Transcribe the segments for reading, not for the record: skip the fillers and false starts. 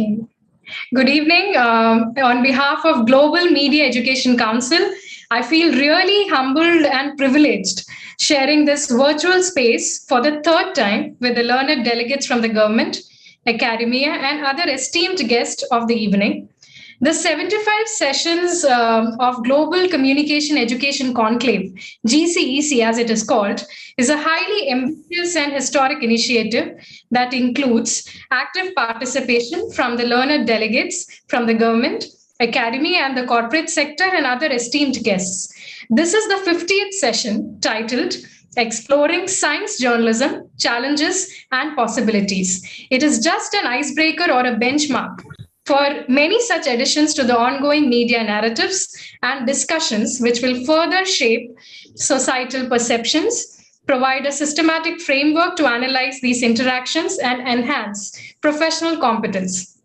Okay. Good evening. On behalf of Global Media Education Council, I feel really humbled and privileged sharing this virtual space for the third time with the learned delegates from the government, academia, and other esteemed guests of the evening. The 75 sessions of Global Communication Education Conclave, GCEC as it is called, is a highly ambitious and historic initiative that includes active participation from the learned delegates from the government, academy, and the corporate sector, and other esteemed guests. This is the 50th session titled Exploring Science Journalism Challenges and Possibilities. It is just an icebreaker or a benchmark for many such additions to the ongoing media narratives and discussions, which will further shape societal perceptions, provide a systematic framework to analyze these interactions, and enhance professional competence.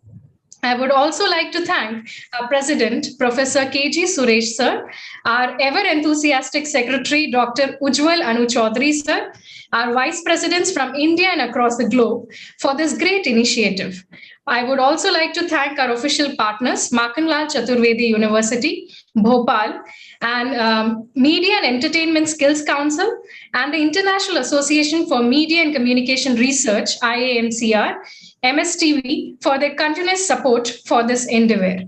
I would also like to thank our President, Professor KG Suresh sir, our ever enthusiastic Secretary, Dr. Ujwal Anu Chaudhary sir, our Vice Presidents from India and across the globe for this great initiative. I would also like to thank our official partners, Makanlal Chaturvedi University, Bhopal, and Media and Entertainment Skills Council, and the International Association for Media and Communication Research, IAMCR, MSTV, for their continuous support for this endeavor.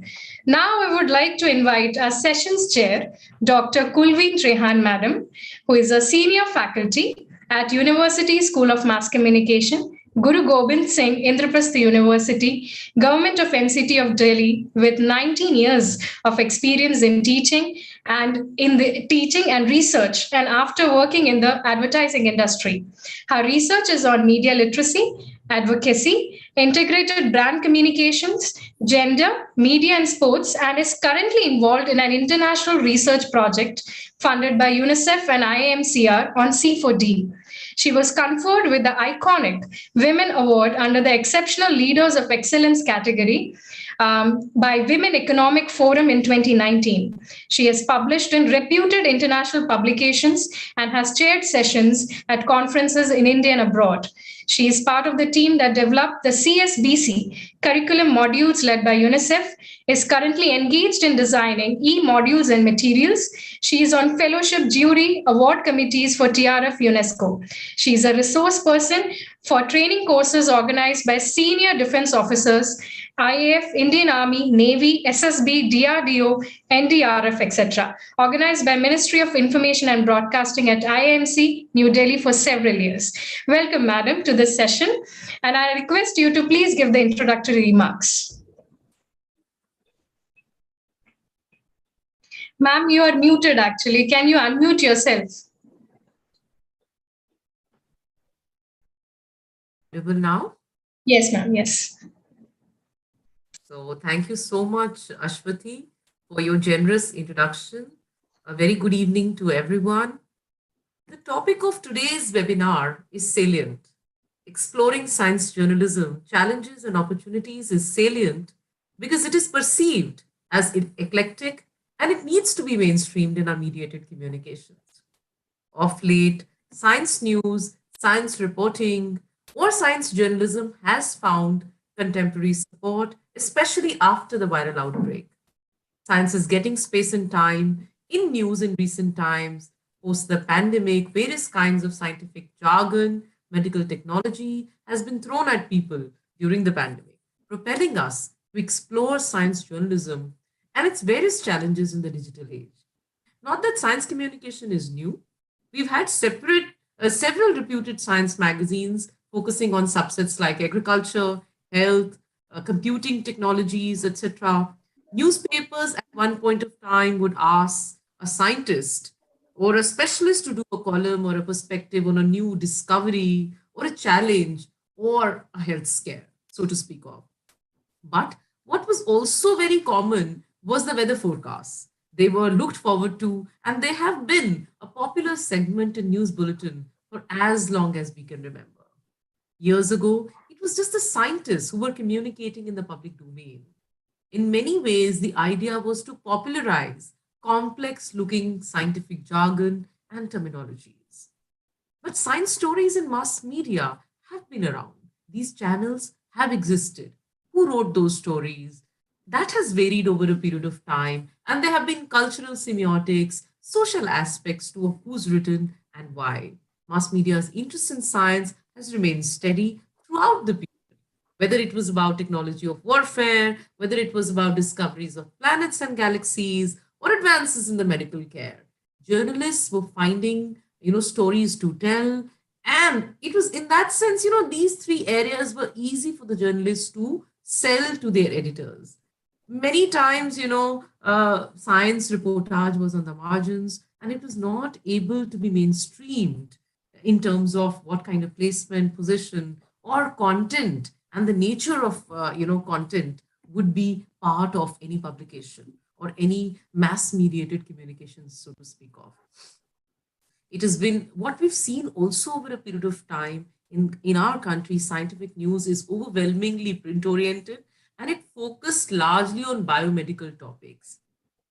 Now, I would like to invite our sessions chair, Dr. Kulveen Trehan Madam, who is a senior faculty at University School of Mass Communication, Guru Gobind Singh, Indraprastha University, Government of NCT of Delhi, with 19 years of experience in teaching and research, and after working in the advertising industry. Her research is on media literacy, advocacy, integrated brand communications, gender, media, and sports, and is currently involved in an international research project funded by UNICEF and IAMCR on C4D. She was conferred with the iconic Women Award under the Exceptional Leaders of Excellence category by Women Economic Forum in 2019. She has published in reputed international publications and has chaired sessions at conferences in India and abroad. She is part of the team that developed the CSBC curriculum modules led by UNICEF, is currently engaged in designing e-modules and materials. She is on fellowship jury award committees for TRF UNESCO. She is a resource person for training courses organized by senior defense officers, IAF, Indian Army, Navy, SSB, DRDO, NDRF, etc., organized by Ministry of Information and Broadcasting at IIMC, New Delhi for several years. Welcome, madam, to this session, and I request you to please give the introductory remarks. Ma'am, you are muted actually. Can you unmute yourself? Audible now? Yes, ma'am. Yes. So thank you so much, Ashwati, for your generous introduction. A very good evening to everyone. The topic of today's webinar is salient. Exploring science journalism, challenges and opportunities is salient because it is perceived as eclectic and it needs to be mainstreamed in our mediated communications. Of late, science news, science reporting, or science journalism has found contemporary support, especially after the viral outbreak. Science is getting space and time in news in recent times. Post the pandemic, various kinds of scientific jargon, medical technology has been thrown at people during the pandemic, propelling us to explore science journalism and its various challenges in the digital age. Not that science communication is new. We've had several reputed science magazines focusing on subsets like agriculture, health, computing technologies, etc. Newspapers at one point of time would ask a scientist or a specialist to do a column or a perspective on a new discovery or a challenge or a health scare, so to speak of. But what was also very common was the weather forecasts. They were looked forward to, and they have been a popular segment in news bulletin for as long as we can remember. Years ago, it was just the scientists who were communicating in the public domain. In many ways, the idea was to popularize complex looking scientific jargon and terminologies. But science stories in mass media have been around. These channels have existed. Who who wrote those stories. That has varied over a period of time, and there have been cultural semiotics, social aspects to who's written and why. Mass media's interest in science has remained steady throughout the period, whether it was about technology of warfare, whether it was about discoveries of planets and galaxies, or advances in the medical care. Journalists were finding, stories to tell. And it was in that sense, these three areas were easy for the journalists to sell to their editors. Many times, science reportage was on the margins and it was not able to be mainstreamed in terms of what kind of placement, position, or content, and the nature of content would be part of any publication or any mass mediated communications, so to speak of. It has been what we've seen also over a period of time in our country. Scientific news is overwhelmingly print oriented and it focused largely on biomedical topics.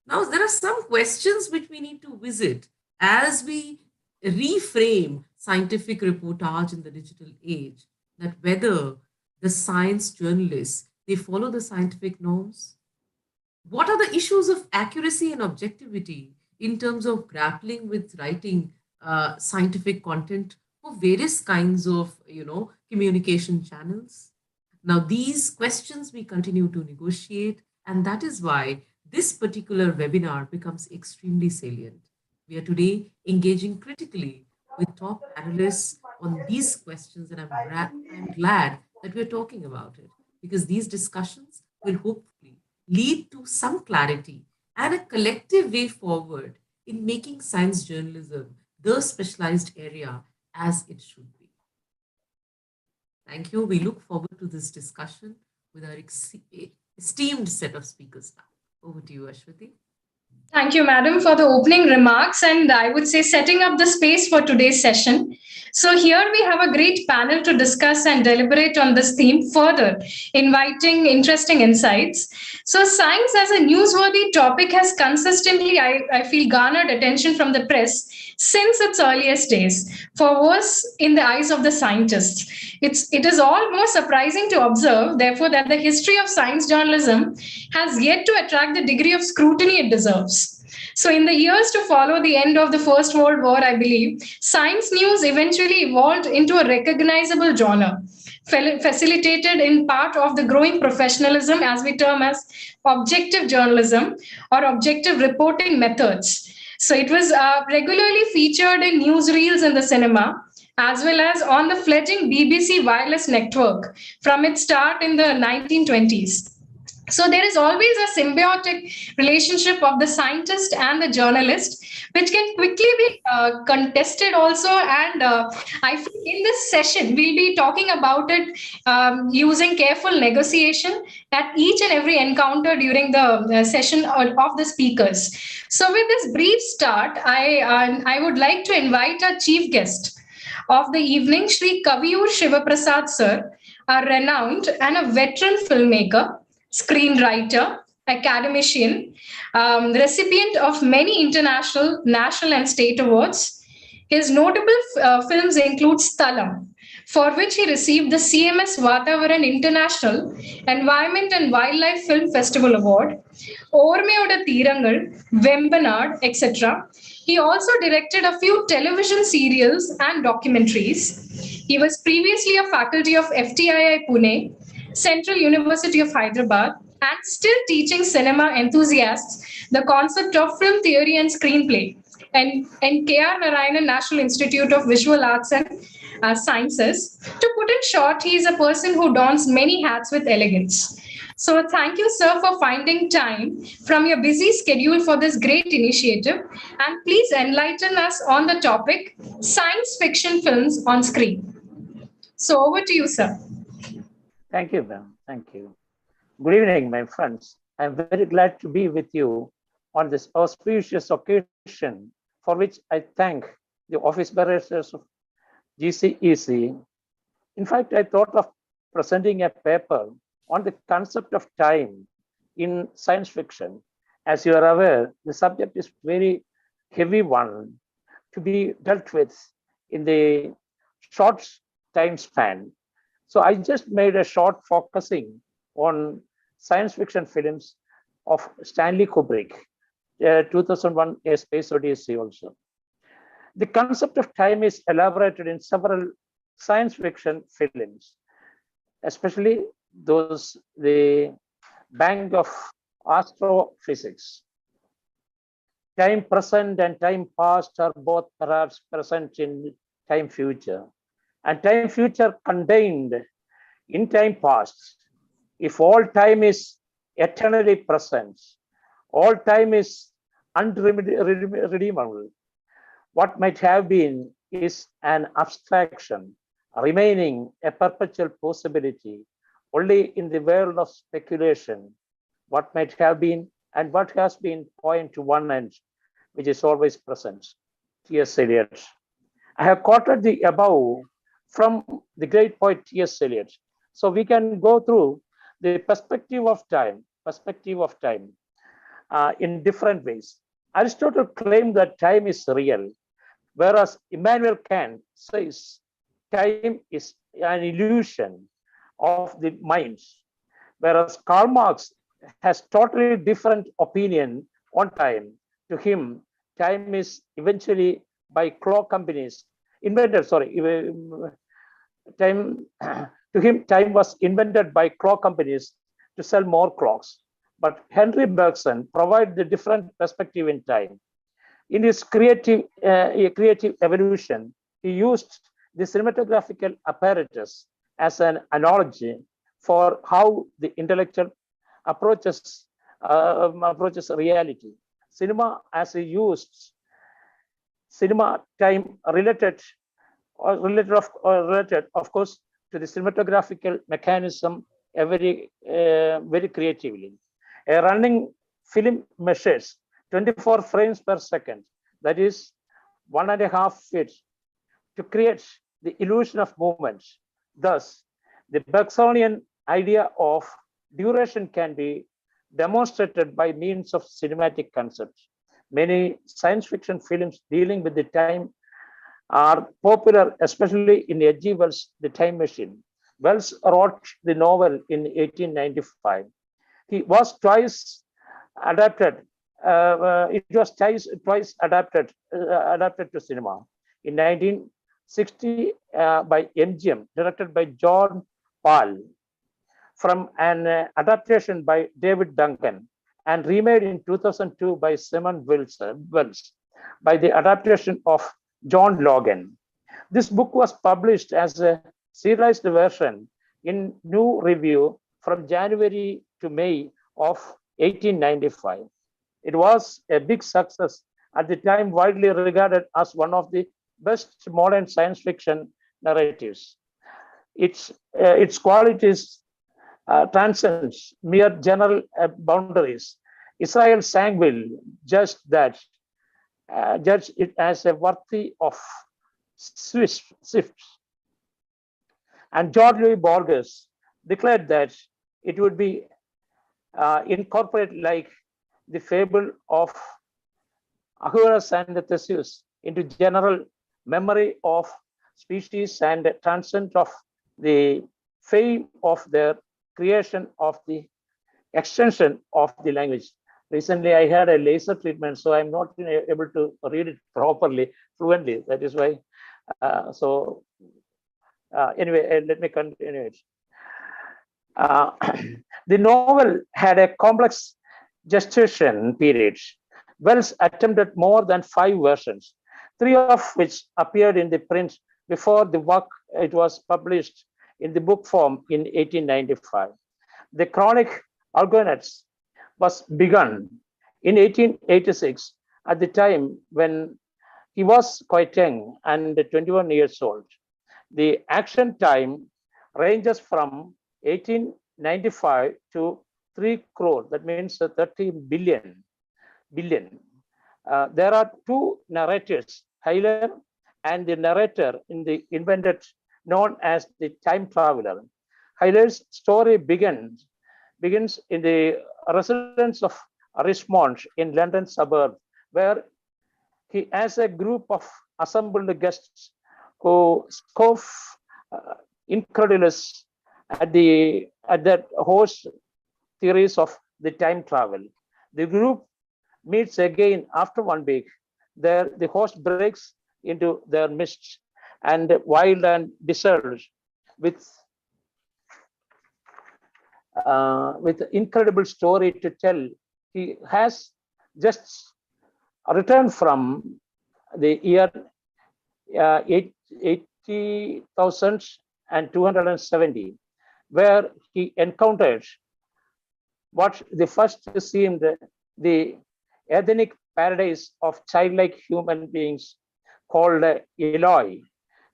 Now, there are some questions which we need to visit as we reframe scientific reportage in the digital age, that whether the science journalists, they follow the scientific norms. What are the issues of accuracy and objectivity in terms of grappling with writing scientific content for various kinds of communication channels? Now these questions we continue to negotiate, and that is why this particular webinar becomes extremely salient. We are today engaging critically with top panelists on these questions, and I'm glad that we're talking about it, because these discussions will hopefully lead to some clarity and a collective way forward in making science journalism the specialized area as it should be. Thank you. We look forward to this discussion with our esteemed set of speakers now. Over to you, Ashwati. Thank you, madam, for the opening remarks, and I would say setting up the space for today's session. So here we have a great panel to discuss and deliberate on this theme further, inviting interesting insights. So science as a newsworthy topic has consistently, I feel, garnered attention from the press since its earliest days, for worse in the eyes of the scientists. It is almost surprising to observe, therefore, that the history of science journalism has yet to attract the degree of scrutiny it deserves. So, in the years to follow the end of the First World War, I believe, science news eventually evolved into a recognizable genre, facilitated in part of the growing professionalism, as we term as objective journalism or objective reporting methods. So, it was regularly featured in newsreels in the cinema, as well as on the fledgling BBC wireless network from its start in the 1920s. So there is always a symbiotic relationship of the scientist and the journalist, which can quickly be contested also. And I feel in this session, we'll be talking about it using careful negotiation at each and every encounter during the session of the speakers. So with this brief start, I would like to invite our chief guest of the evening, Shri Kaviyur Shivaprasad sir, a renowned and a veteran filmmaker, screenwriter, academician, recipient of many international, national, and state awards. His notable films include Sthalam, for which he received the CMS Vatavaran International Environment and Wildlife Film Festival Award, Ormeyoda Thirangal, Vembanad, etc. He also directed a few television serials and documentaries. He was previously a faculty of FTII Pune, Central University of Hyderabad, and still teaching cinema enthusiasts the concept of film theory and screenplay and K.R. Narayanan National Institute of Visual Arts and Sciences. To put it short, he is a person who dons many hats with elegance. So thank you, sir, for finding time from your busy schedule for this great initiative. And please enlighten us on the topic, science fiction films on screen. So over to you, sir. Thank you, ma'am. Thank you. Good evening, my friends. I'm very glad to be with you on this auspicious occasion, for which I thank the office bearers of GCEC. In fact, I thought of presenting a paper on the concept of time in science fiction. As you are aware, the subject is very heavy one to be dealt with in the short time span. So I just made a short focusing on science fiction films of Stanley Kubrick, 2001: A Space Odyssey also. The concept of time is elaborated in several science fiction films, especially the Bank of Astrophysics. Time present and time past are both perhaps present in time future, and time future contained in time past. If all time is eternally present, all time is unredeemable. What might have been is an abstraction, remaining a perpetual possibility only in the world of speculation. What might have been and what has been point to one end, which is always present. T.S. Eliot. I have quoted the above from the great poet T.S. Eliot. So we can go through the perspective of time in different ways. Aristotle claimed that time is real, whereas Immanuel Kant says time is an illusion of the mind, whereas Karl Marx has totally different opinion on time. To him, time is eventually by clock companies invented. Time to him, time was invented by clock companies to sell more clocks. But Henry Bergson provides the different perspective in time. In his creative evolution, he used the cinematographical apparatus as an analogy for how the intellectual approaches reality. Cinema, as he used cinema time related, of course, to the cinematographical mechanism very creatively. A running film measures 24 frames per second, that is 1.5 feet, to create the illusion of movement. Thus, the Bergsonian idea of duration can be demonstrated by means of cinematic concepts. Many science fiction films dealing with the time are popular, especially in H.G. Wells' The Time Machine. Wells wrote the novel in 1895. He was twice adapted. It was twice adapted to cinema. In 1960 by MGM, directed by John Paul, from an adaptation by David Duncan, and remade in 2002 by Simon Wells by the adaptation of John Logan. This book was published as a serialized version in New Review from January to May of 1895. It was a big success at the time, widely regarded as one of the best modern science fiction narratives. Its qualities transcends mere general boundaries. Israel Sangville judged it as a worthy of Swift. And George Louis Borges declared that it would be incorporated like the fable of Ahurus and Theseus into general memory of species and transcend of the fame of their creation of the extension of the language. Recently, I had a laser treatment, so I'm not able to read it properly, fluently. That is why. Anyway, let me continue it. The novel had a complex gestation period. Wells attempted more than 5 versions, 3 of which appeared in the print before the work it was published in the book form in 1895. The Chronic Argonauts was begun in 1886, at the time when he was quite young and 21 years old. The action time ranges from 1895 to 3 crore, that means 30 billion. There are 2 narrators, Hyler and the narrator in the invented known as the time traveler. Hyler's story begins in the residence of Richmond in London suburb, where he has a group of assembled guests who scoff incredulous at the host theories of the time travel. The group meets again after 1 week. There, the host breaks into their midst and wild and deserted with incredible story to tell. He has just returned from the year 80,270, where he encountered what the first seemed the ethnic paradise of childlike human beings called Eloi.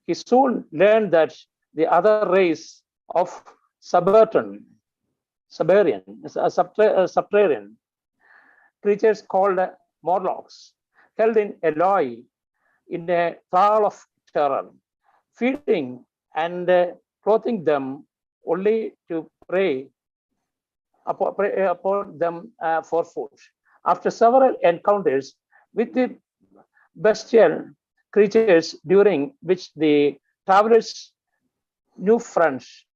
He soon learned that the other race of subterranean creatures called Morlocks held in Eloi in a thrall of terror, feeding and clothing them only to prey upon them for food. After several encounters with the bestial creatures, during which the travelers new French,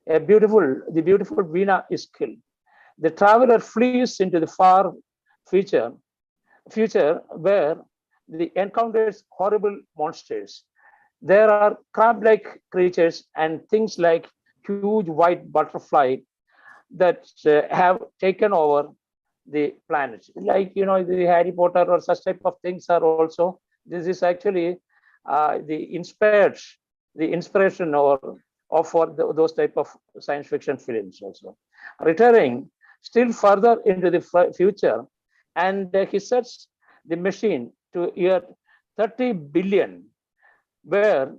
the beautiful Vina is killed. The traveler flees into the far future where the encounters horrible monsters. There are crab-like creatures and things like huge white butterfly that have taken over the planet. Like, the Harry Potter or such type of things are also, this is actually the inspiration or for those type of science fiction films also. Returning still further into the future, and he sets the machine to year 30 billion, where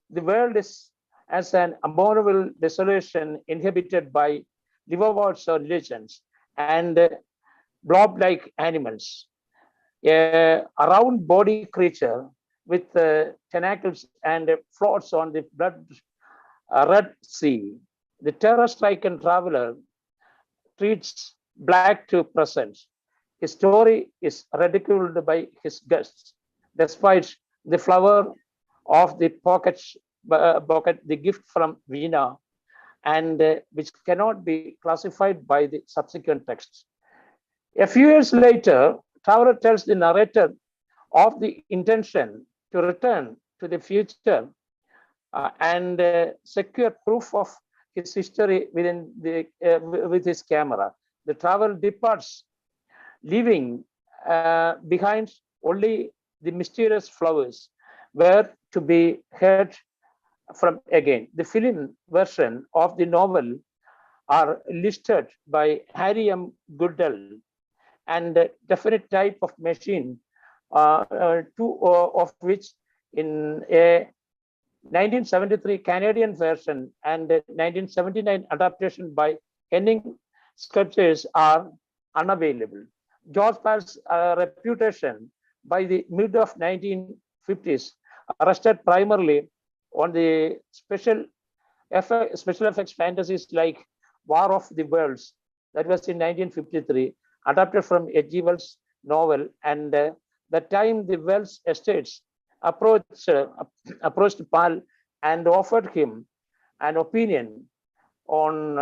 the world is as an abominable desolation inhabited by liverworts or legends and blob-like animals. A round body creature with tentacles and floats on the Red Sea. The terror-stricken traveler treats black to present. His story is ridiculed by his guests, despite the flower of the pocket, the gift from Vina, and which cannot be classified by the subsequent texts. A few years later, traveler tells the narrator of the intention to return to the future and secure proof of his history with his camera. The traveler departs, leaving behind only the mysterious flowers, where to be heard from again. The film version of the novel are listed by Harry M. Goodell, and a definite type of machine, two of which in a 1973 Canadian version and a 1979 adaptation by Henning Sculptures are unavailable. George Pell's reputation by the mid of 1950s rested primarily on the special effects fantasies like War of the Worlds, that was in 1953, adapted from H.G. Wells' novel, and the time the Wells estates approached Pal and offered him an opinion on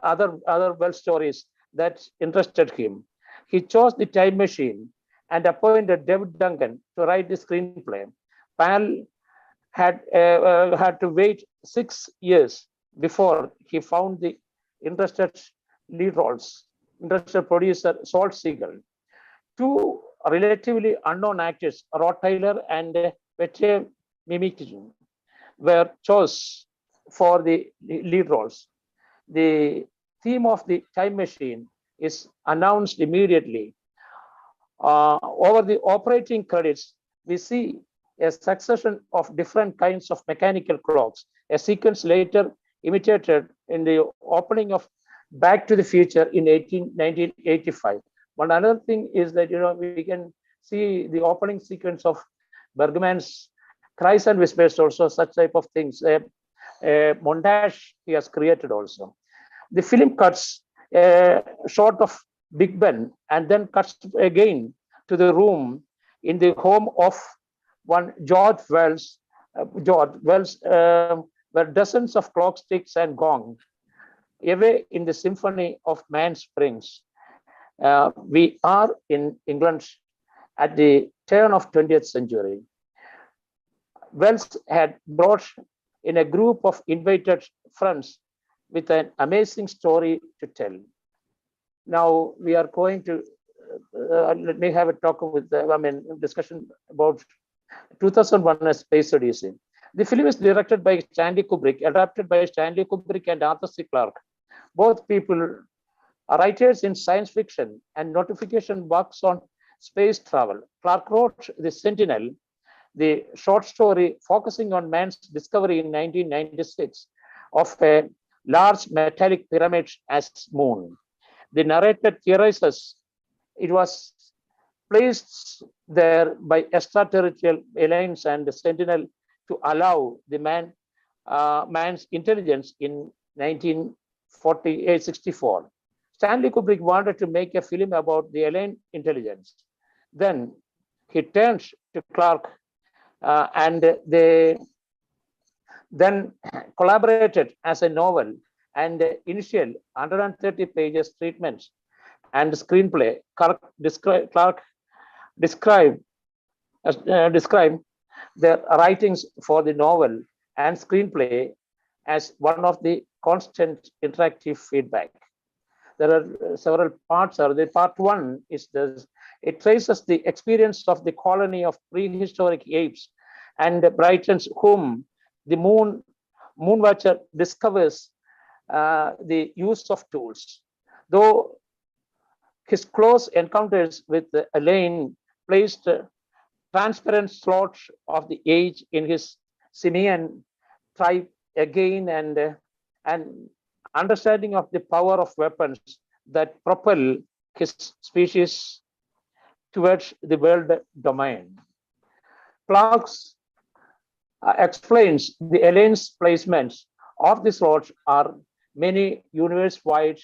other Wells stories that interested him. He chose the time machine and appointed David Duncan to write the screenplay. Pal had to wait 6 years before he found the interested lead roles. Interested producer Salt Siegel. Two relatively unknown actors, Rod Taylor and Petre Mimikin, were chosen for the lead roles. The theme of the time machine is announced immediately. Over the operating credits, we see a succession of different kinds of mechanical clocks, a sequence later imitated in the opening of Back to the Future in 1985. One other thing is that we can see the opening sequence of Bergman's Cries and Whispers, also such type of things. A montage he has created also. The film cuts short of Big Ben and then cuts again to the room in the home of one George Wells were dozens of clock sticks and gong away in the symphony of man springs. We are in England at the turn of 20th century. Wells had brought in a group of invited friends with an amazing story to tell. Now we are going to let me have a talk with discussion about 2001: A Space Odyssey. The film is directed by Stanley Kubrick, adapted by Stanley Kubrick and Arthur C. Clarke. Both people are writers in science fiction, and Notification works on space travel. Clarke wrote The Sentinel, the short story focusing on man's discovery in 1996 of a large metallic pyramid as moon. The narrator theorizes it was placed there by extraterrestrial aliens and the Sentinel to allow the man's intelligence in 1964. Stanley Kubrick wanted to make a film about the alien intelligence. Then he turned to Clarke and they then collaborated as a novel and initial 130 pages treatment and screenplay. Clarke described their writings for the novel and screenplay as one of the constant interactive feedback. There are several parts. The part one is this. It traces the experience of the colony of prehistoric apes and brightens whom the moonwatcher discovers the use of tools. Though his close encounters with Elaine placed transparent slots of the age in his simian tribe again, and understanding of the power of weapons that propel his species towards the world domain. Clarke explains the aliens' placements of the slots are many universe-wide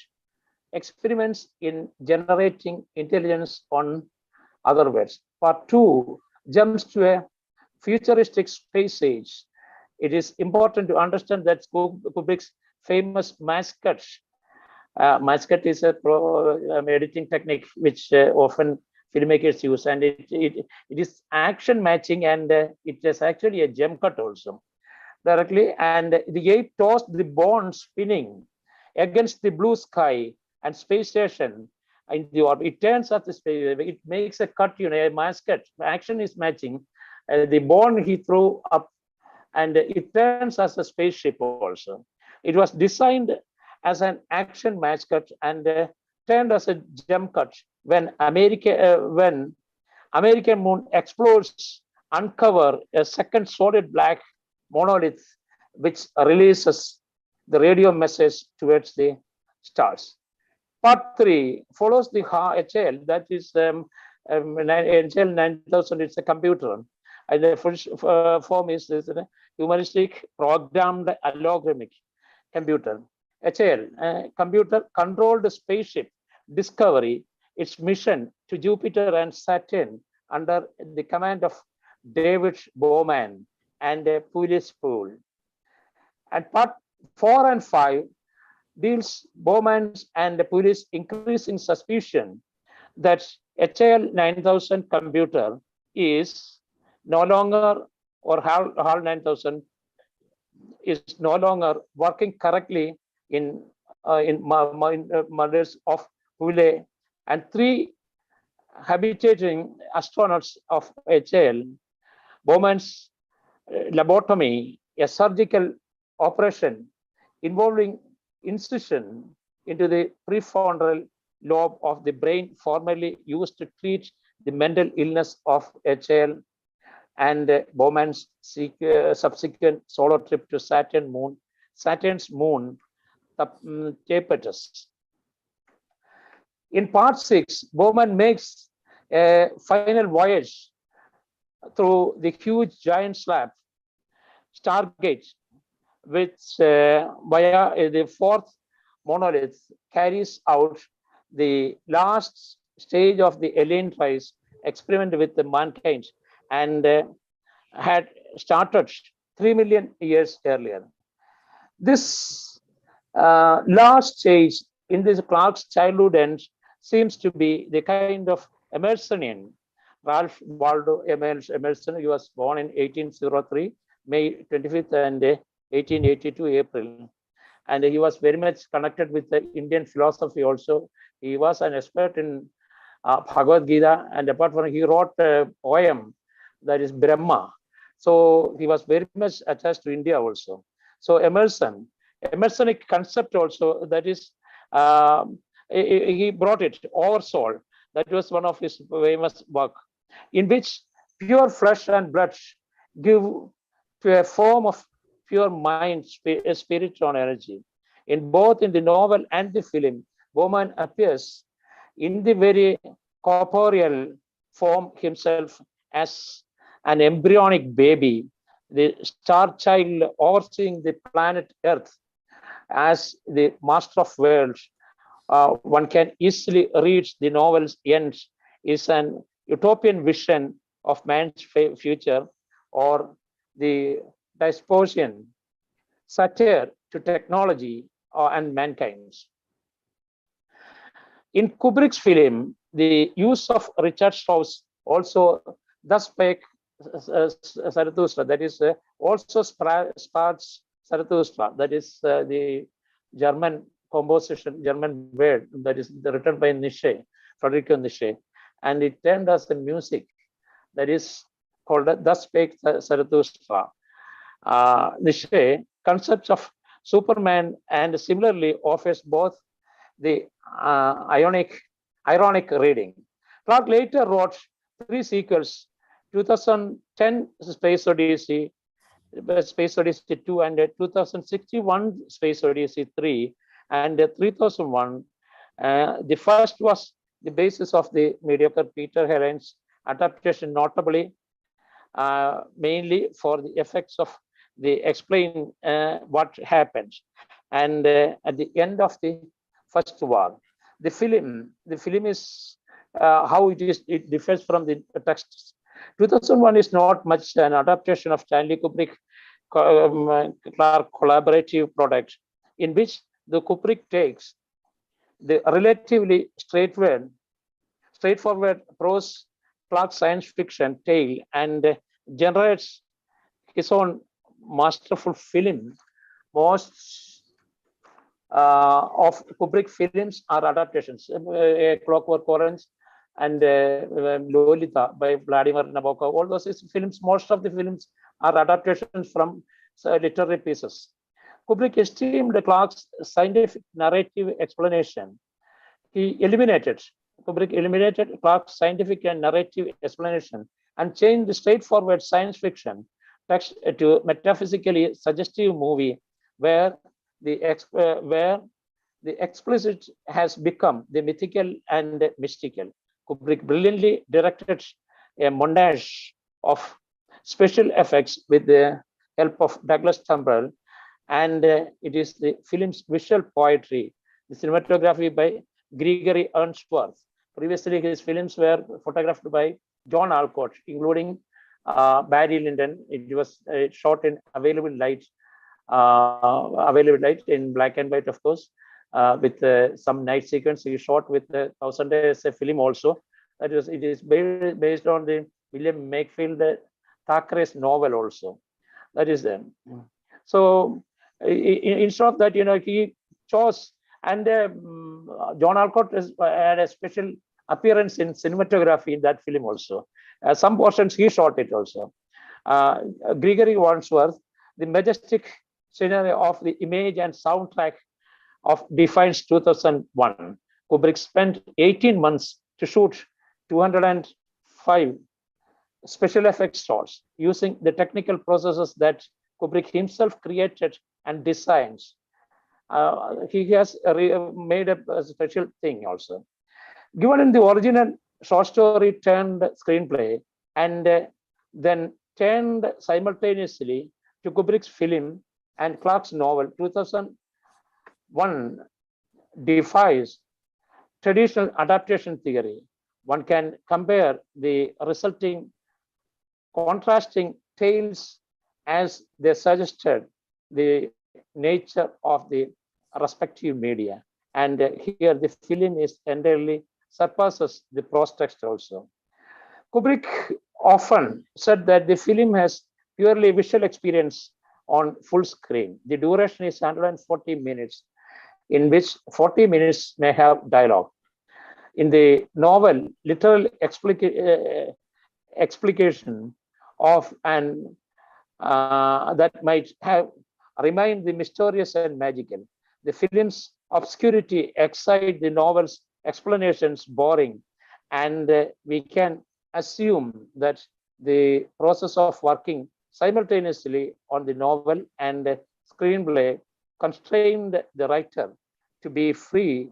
experiments in generating intelligence on other words. Part two jumps to a futuristic space age. It is important to understand that Kubrick's famous mascot is a editing technique which often filmmakers use, and it is action matching, and it is actually a jump cut also directly, and the ape tossed the bone spinning against the blue sky and space station in the orbit. It turns at the space, it makes a cut, a mascot. Action is matching. The bone he threw up, and it turns as a spaceship also. It was designed as an action mascot and turned as a jump cut when American moon explores, uncover a second solid black monolith which releases the radio message towards the stars. Part three follows the HL, that is HL 9000. It's a computer, and the first form is this humanistic programmed algorithmic computer. HL, computer controlled spaceship Discovery, its mission to Jupiter and Saturn under the command of David Bowman and Pulis Pool. And part 4 and 5 deals Bowman's and Pulis' increasing suspicion that HL 9000 computer is no longer, or HAL 9000 is no longer working correctly in models of Poulet, and 3 habitating astronauts of HL. Bowman's lobotomy, a surgical operation involving incision into the prefrontal lobe of the brain, formerly used to treat the mental illness of HL, and Bowman's subsequent solo trip to Saturn's moon, Tapetus. In part 6, Bowman makes a final voyage through the huge giant slab Stargate, which via the 4th monolith carries out the last stage of the alien race experiment with the mankind, and had started 3 million years earlier. This last stage in this Clark's childhood end seems to be the kind of Emersonian. Ralph Waldo Emerson, he was born in 1803, May 25th, and 1882, April. And he was very much connected with the Indian philosophy also. He was an expert in Bhagavad Gita, and apart from he wrote a poem that is Brahma. So he was very much attached to India also. So Emersonic concept also, that is, he brought it, Our Soul. That was one of his famous work, in which pure flesh and blood give to a form of pure mind, spirit, and energy. In both in the novel and the film, woman appears in the very corporeal form himself as an embryonic baby, the star child overseeing the planet Earth as the master of worlds. One can easily reach the novel's end is an utopian vision of man's future, or the dystopian satire to technology and mankind's. In Kubrick's film, the use of Richard Strauss also thus spake Zarathustra, that is also sparks Zarathustra, that is the German composition, German word that is written by Nietzsche, Friedrich Nietzsche, and it turned as a music that is called Thus Spake Zarathustra. Nietzsche concepts of Superman and similarly offers both the ironic reading. Clark later wrote 3 sequels: 2010 Space Odyssey, Space Odyssey 2, and 2061 Space Odyssey 3, and 3001. The first was the basis of the mediocre Peter Helen's adaptation, notably mainly for the effects of the explain what happened. And at the end of the first war, the film is how it differs from the text. 2001 is not much an adaptation of Stanley Kubrick Clark collaborative product, in which the Kubrick takes the relatively straightforward prose Clark science fiction tale and generates his own masterful film. Most of Kubrick films are adaptations. Clockwork Orange and Lolita by Vladimir Nabokov. All those films, most of the films are adaptations from literary pieces. Kubrick esteemed Clark's scientific narrative explanation. Kubrick eliminated Clark's scientific and narrative explanation and changed the straightforward science fiction text to metaphysically suggestive movie where the explicit has become the mythical and mystical. Kubrick brilliantly directed a montage of special effects with the help of Douglas Trumbull, and it is the film's visual poetry, the cinematography by Gregory Ainsworth. Previously, his films were photographed by John Alcott, including Barry Lyndon. It was shot in available light in black and white, of course, with some night sequence. He shot with 1000 Days a film also. It is based on the William Makefield Thackeray's novel also. That is them. So instead of that, he chose, and John Alcott had a special appearance in cinematography in that film also. Some portions he shot it also. Gregory Ainsworth, the majestic scenario of the image and soundtrack of Defiance 2001. Kubrick spent 18 months to shoot 205 special effects shots using the technical processes that Kubrick himself created and designs. He has made a special thing also. Given in the original short story turned screenplay, and then turned simultaneously to Kubrick's film and Clark's novel, 2001 defies traditional adaptation theory. One can compare the resulting contrasting tales as they suggested the nature of the respective media. And here the film is entirely surpasses the prose text also. Kubrick often said that the film has purely visual experience on full screen. The duration is 140 minutes, in which 40 minutes may have dialogue. In the novel, literal explication of an that might have remained the mysterious and magical. The film's obscurity excite the novel's explanations boring, and we can assume that the process of working simultaneously on the novel and screenplay constrained the writer to be free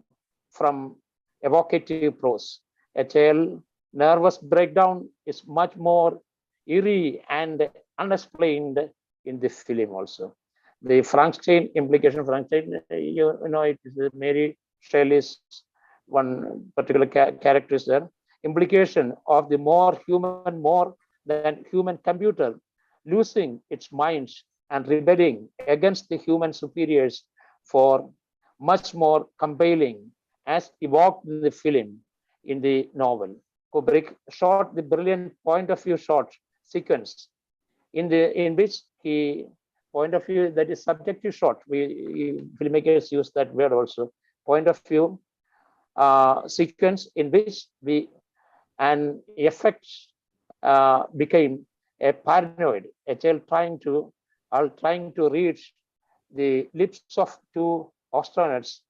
from evocative prose. A child nervous breakdown is much more eerie and unexplained in the film also. The Frankenstein implication, Frankenstein, you know, it is Mary Shelley's one particular character is there. Implication of the more human, more than human computer losing its minds and rebelling against the human superiors for much more compelling as evoked in the film in the novel. Kubrick shot the brilliant point of view shot sequence in which he point of view that is subjective shot. We filmmakers use that word also. Point of view sequence in which an effect became a paranoid, a child trying to reach the lips of two astronauts,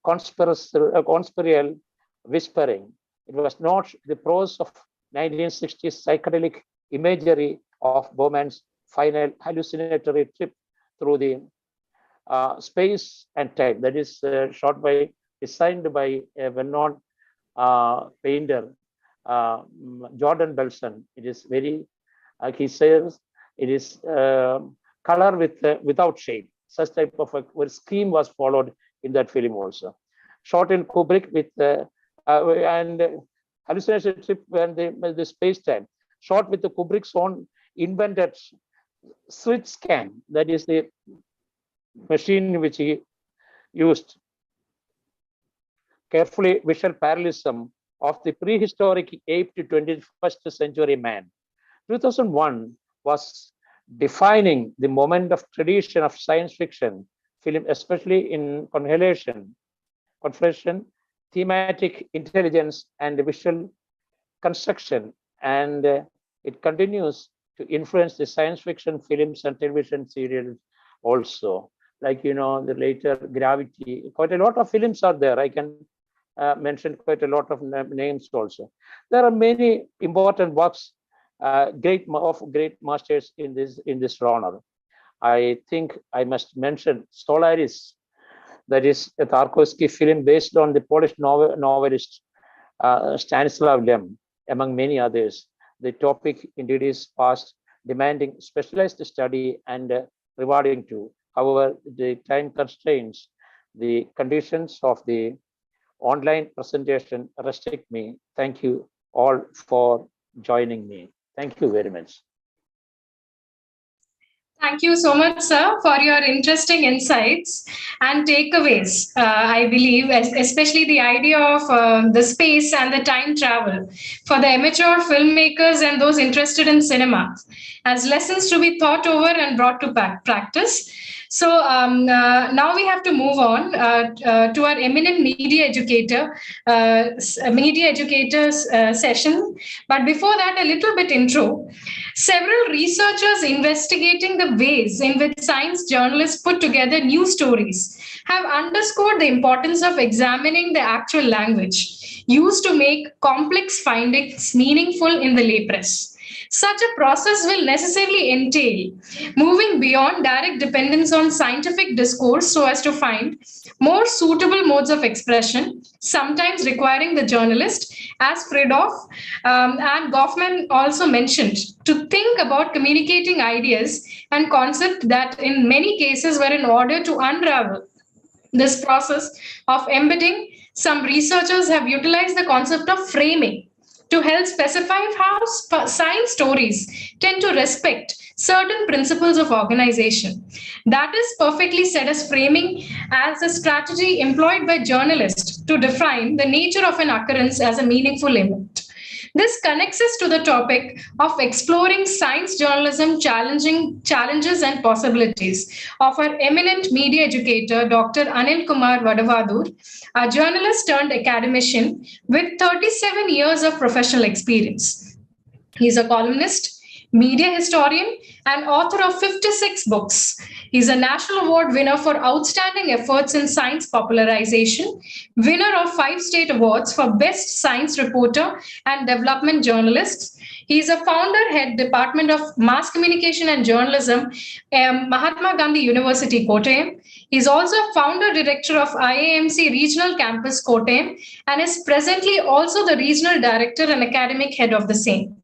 conspiratorial whispering. It was not the prose of 1960s psychedelic imagery of Bowman's final hallucinatory trip through the space and time. That is designed by a well-known painter, Jordan Belson. It is very, he says, it is color without shade. Such type of a scheme was followed in that film also. Shot in Kubrick with and hallucination trip and the space time. Shot with the Kubrick's own invented switch scan. That is the machine which he used. Carefully visual parallelism of the prehistoric ape to 21st century man. 2001 was defining the moment of tradition of science fiction film, especially in conflation, thematic intelligence, and visual construction. And it continues to influence the science fiction films and television serials also. Like, you know, the later Gravity, quite a lot of films are there. I can mention quite a lot of names also. There are many important works, great masters in this genre. I think I must mention Stalwarts, that is a Tarkovsky film based on the Polish novelist Stanislaw Lem, among many others. The topic indeed is past, demanding specialized study and rewarding too. However, the time constraints, the conditions of the online presentation restrict me. Thank you all for joining me. Thank you very much. Thank you so much, sir, for your interesting insights and takeaways. I believe, especially the idea of the space and the time travel for the amateur filmmakers and those interested in cinema as lessons to be thought over and brought to practice. So now we have to move on to our eminent media educators session. But before that, a little bit intro. Several researchers investigating the ways in which science journalists put together news stories have underscored the importance of examining the actual language used to make complex findings meaningful in the lay press. Such a process will necessarily entail moving beyond direct dependence on scientific discourse so as to find more suitable modes of expression, sometimes requiring the journalist, as Fredoff and Goffman also mentioned, to think about communicating ideas and concepts that in many cases were in order to unravel this process of embedding. Some researchers have utilized the concept of framing to help specify how science stories tend to respect certain principles of organization. That is perfectly said as framing as a strategy employed by journalists to define the nature of an occurrence as a meaningful event. This connects us to the topic of exploring science journalism challenges and possibilities of our eminent media educator, Dr. Anil Kumar Vadavadur, a journalist turned academician with 37 years of professional experience. He's a columnist, media historian, and author of 56 books. He's a National Award winner for outstanding efforts in science popularization, winner of 5 state awards for Best Science Reporter and Development Journalist. He's a founder, head Department of Mass Communication and Journalism, Mahatma Gandhi University, Kottayam. He's also a founder director of IAMC Regional Campus, Kottayam, and is presently also the regional director and academic head of the same.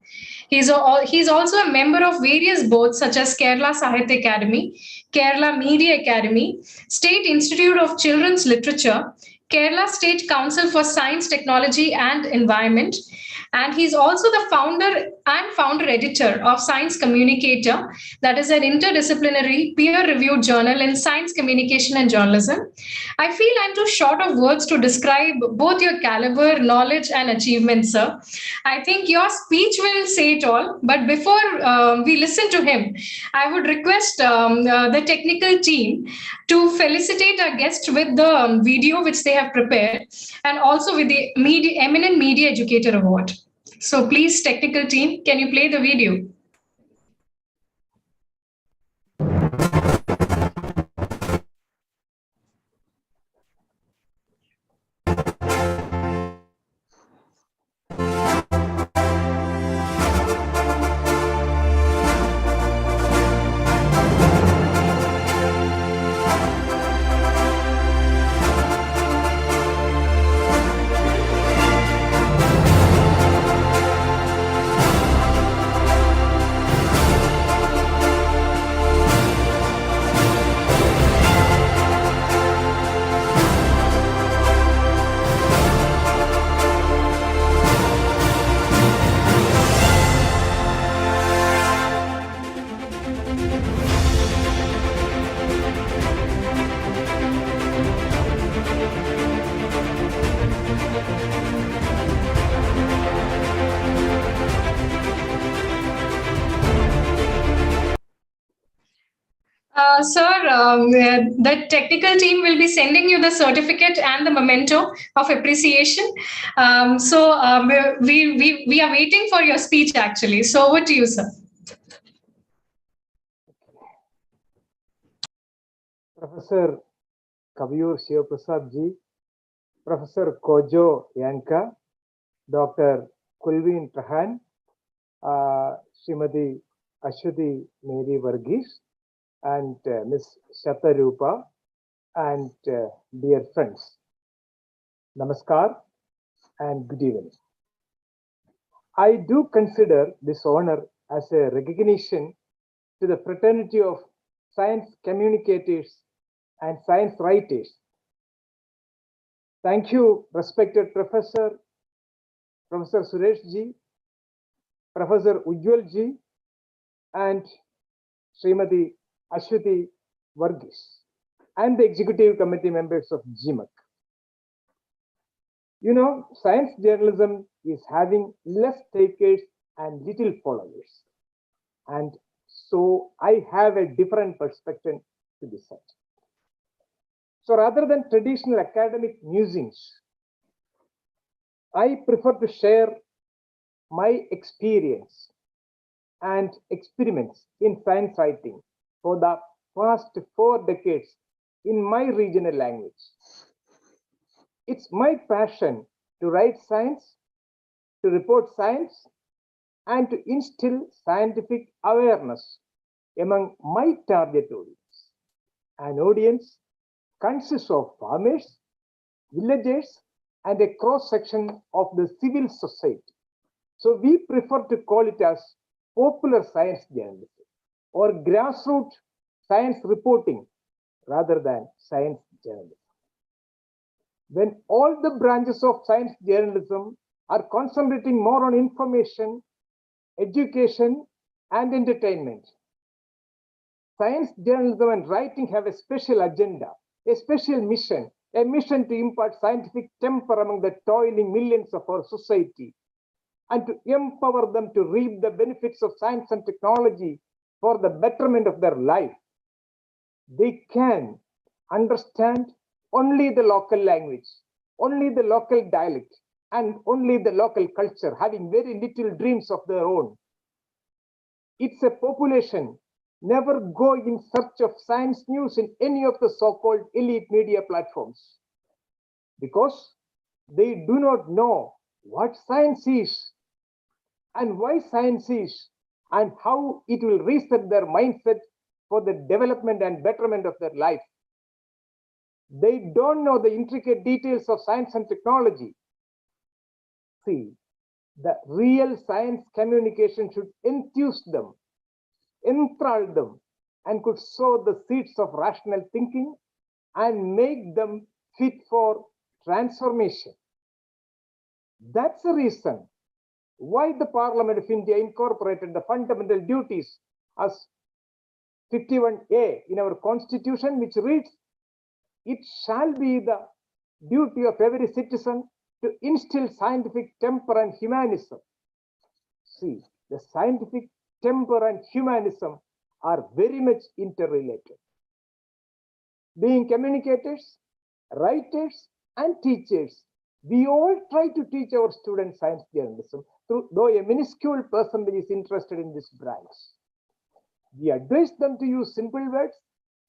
He's also a member of various boards such as Kerala Sahitya Academy, Kerala Media Academy, State Institute of Children's Literature, Kerala State Council for Science, Technology and Environment. And he's also the founder editor of Science Communicator, that is an interdisciplinary peer-reviewed journal in science communication and journalism. I feel I'm too short of words to describe both your caliber, knowledge, and achievements, sir. I think your speech will say it all. But before we listen to him, I would request the technical team to felicitate our guest with the video which they have prepared, and also with the Eminent Media Educator Award. So please, technical team, can you play the video? Sir, the technical team will be sending you the certificate and the memento of appreciation. We are waiting for your speech, actually. So over to you, sir. Professor Kaviyur Shivaprasad ji, Professor Kojo Yanka, Dr. Kulveen Trahan, Srimati Ashwati Mary Varghese, and Ms. Shatarupa, and dear friends, Namaskar and good evening. I do consider this honor as a recognition to the fraternity of science communicators and science writers. Thank you, respected Professor Suresh ji, Professor Ujjwal ji, and Srimati Ashwati Varghese, and the executive committee members of GMAC. You know, science journalism is having less takers and little followers. And so I have a different perspective to this subject. So rather than traditional academic musings, I prefer to share my experience and experiments in science writing for the past 4 decades in my regional language. It's my passion to write science, to report science, and to instill scientific awareness among my target audience. An audience consists of farmers, villagers, and a cross-section of the civil society. So we prefer to call it as popular science journalism or grassroots science reporting rather than science journalism. When all the branches of science journalism are concentrating more on information, education, and entertainment. Science journalism and writing have a special agenda, a special mission, a mission to impart scientific temper among the toiling millions of our society and to empower them to reap the benefits of science and technology for the betterment of their life. They can understand only the local language, only the local dialect, and only the local culture, having very little dreams of their own. It's a population never go in search of science news in any of the so-called elite media platforms because they do not know what science is and why science is and how it will reset their mindset for the development and betterment of their life. They don't know the intricate details of science and technology. See, the real science communication should enthuse them, enthrall them, and could sow the seeds of rational thinking and make them fit for transformation. That's the reason why the Parliament of India incorporated the fundamental duties as 51A in our constitution, which reads, "It shall be the duty of every citizen to instill scientific temper and humanism." See, the scientific temper and humanism are very much interrelated. Being communicators, writers, and teachers, we all try to teach our students science journalism, though a minuscule percentage is interested in this branch. We advise them to use simple words,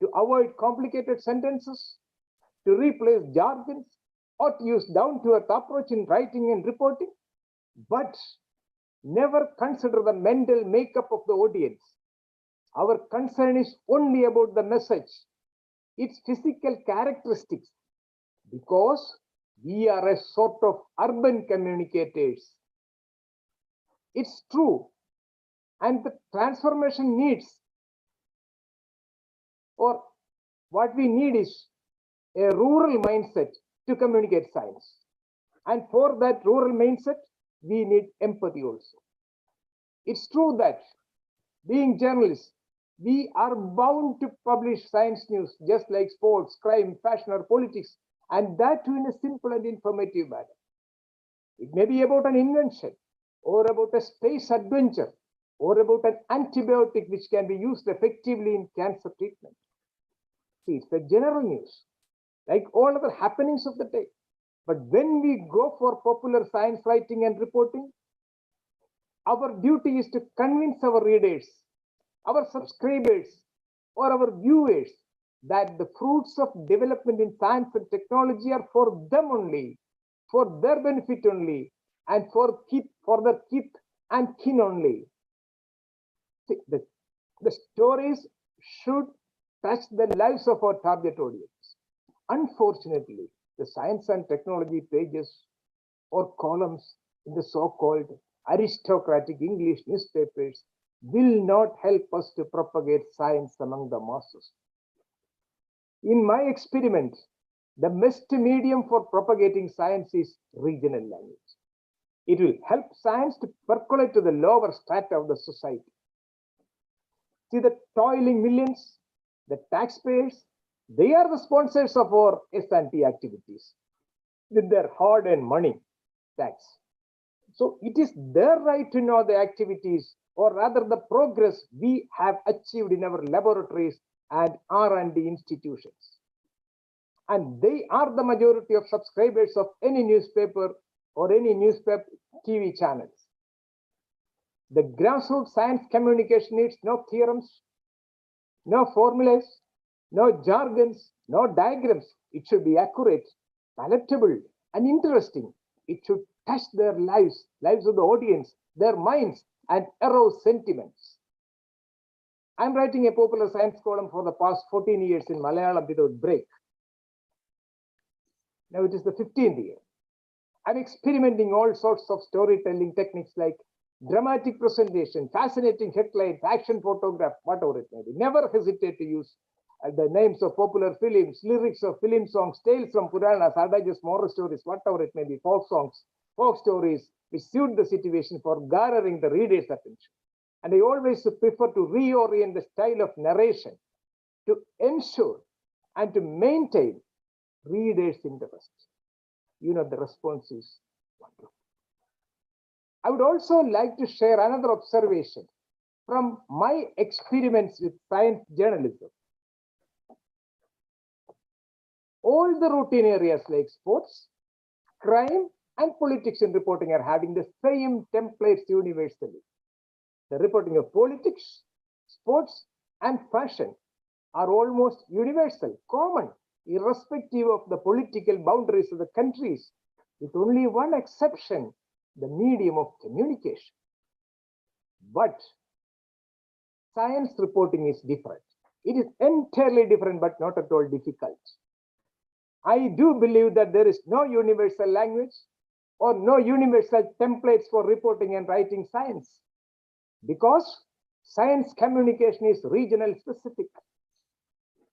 to avoid complicated sentences, to replace jargons, or to use down-to-earth approach in writing and reporting, but never consider the mental makeup of the audience. Our concern is only about the message, its physical characteristics, because we are a sort of urban communicators. It's true, and the transformation needs, or what we need is a rural mindset to communicate science. And for that rural mindset, we need empathy also. It's true that being journalists, we are bound to publish science news just like sports, crime, fashion, or politics, and that too in a simple and informative manner. It may be about an invention, or about a space adventure, or about an antibiotic which can be used effectively in cancer treatment. See, it's the general news, like all other happenings of the day. But when we go for popular science writing and reporting, our duty is to convince our readers, our subscribers, or our viewers that the fruits of development in science and technology are for them only, for their benefit only, and for their kith and kin only. See, the stories should touch the lives of our target audience. Unfortunately, the science and technology pages or columns in the so-called aristocratic English newspapers will not help us to propagate science among the masses. In my experiment, the best medium for propagating science is regional language. It will help science to percolate to the lower strata of the society. See, the toiling millions, the taxpayers, they are the sponsors of our S&T activities with their hard-earned money, tax. So it is their right to know the activities, or rather the progress we have achieved in our laboratories and R&D institutions. And they are the majority of subscribers of any newspaper or any newspaper TV channels. The grassroots science communication needs no theorems, no formulas, no jargons, no diagrams. It should be accurate, palatable, and interesting. It should touch their lives of the audience, their minds, and arouse sentiments. I'm writing a popular science column for the past 14 years in Malayalam without break. Now it is the 15th year. I'm experimenting all sorts of storytelling techniques like dramatic presentation, fascinating headlines, action photograph, whatever it may be. Never hesitate to use the names of popular films, lyrics of film songs, tales from Puranas, adages, moral stories, whatever it may be, folk songs, folk stories which suit the situation for garnering the reader's attention. And I always prefer to reorient the style of narration to ensure and to maintain readers' interest. You know, the response is wonderful. I would also like to share another observation from my experiments with science journalism. All the routine areas like sports, crime, and politics in reporting are having the same templates universally. The reporting of politics, sports, and fashion are almost universal, common, irrespective of the political boundaries of the countries, with only one exception, the medium of communication. But science reporting is different. It is entirely different, but not at all difficult. I do believe that there is no universal language or no universal templates for reporting and writing science, because science communication is regional specific.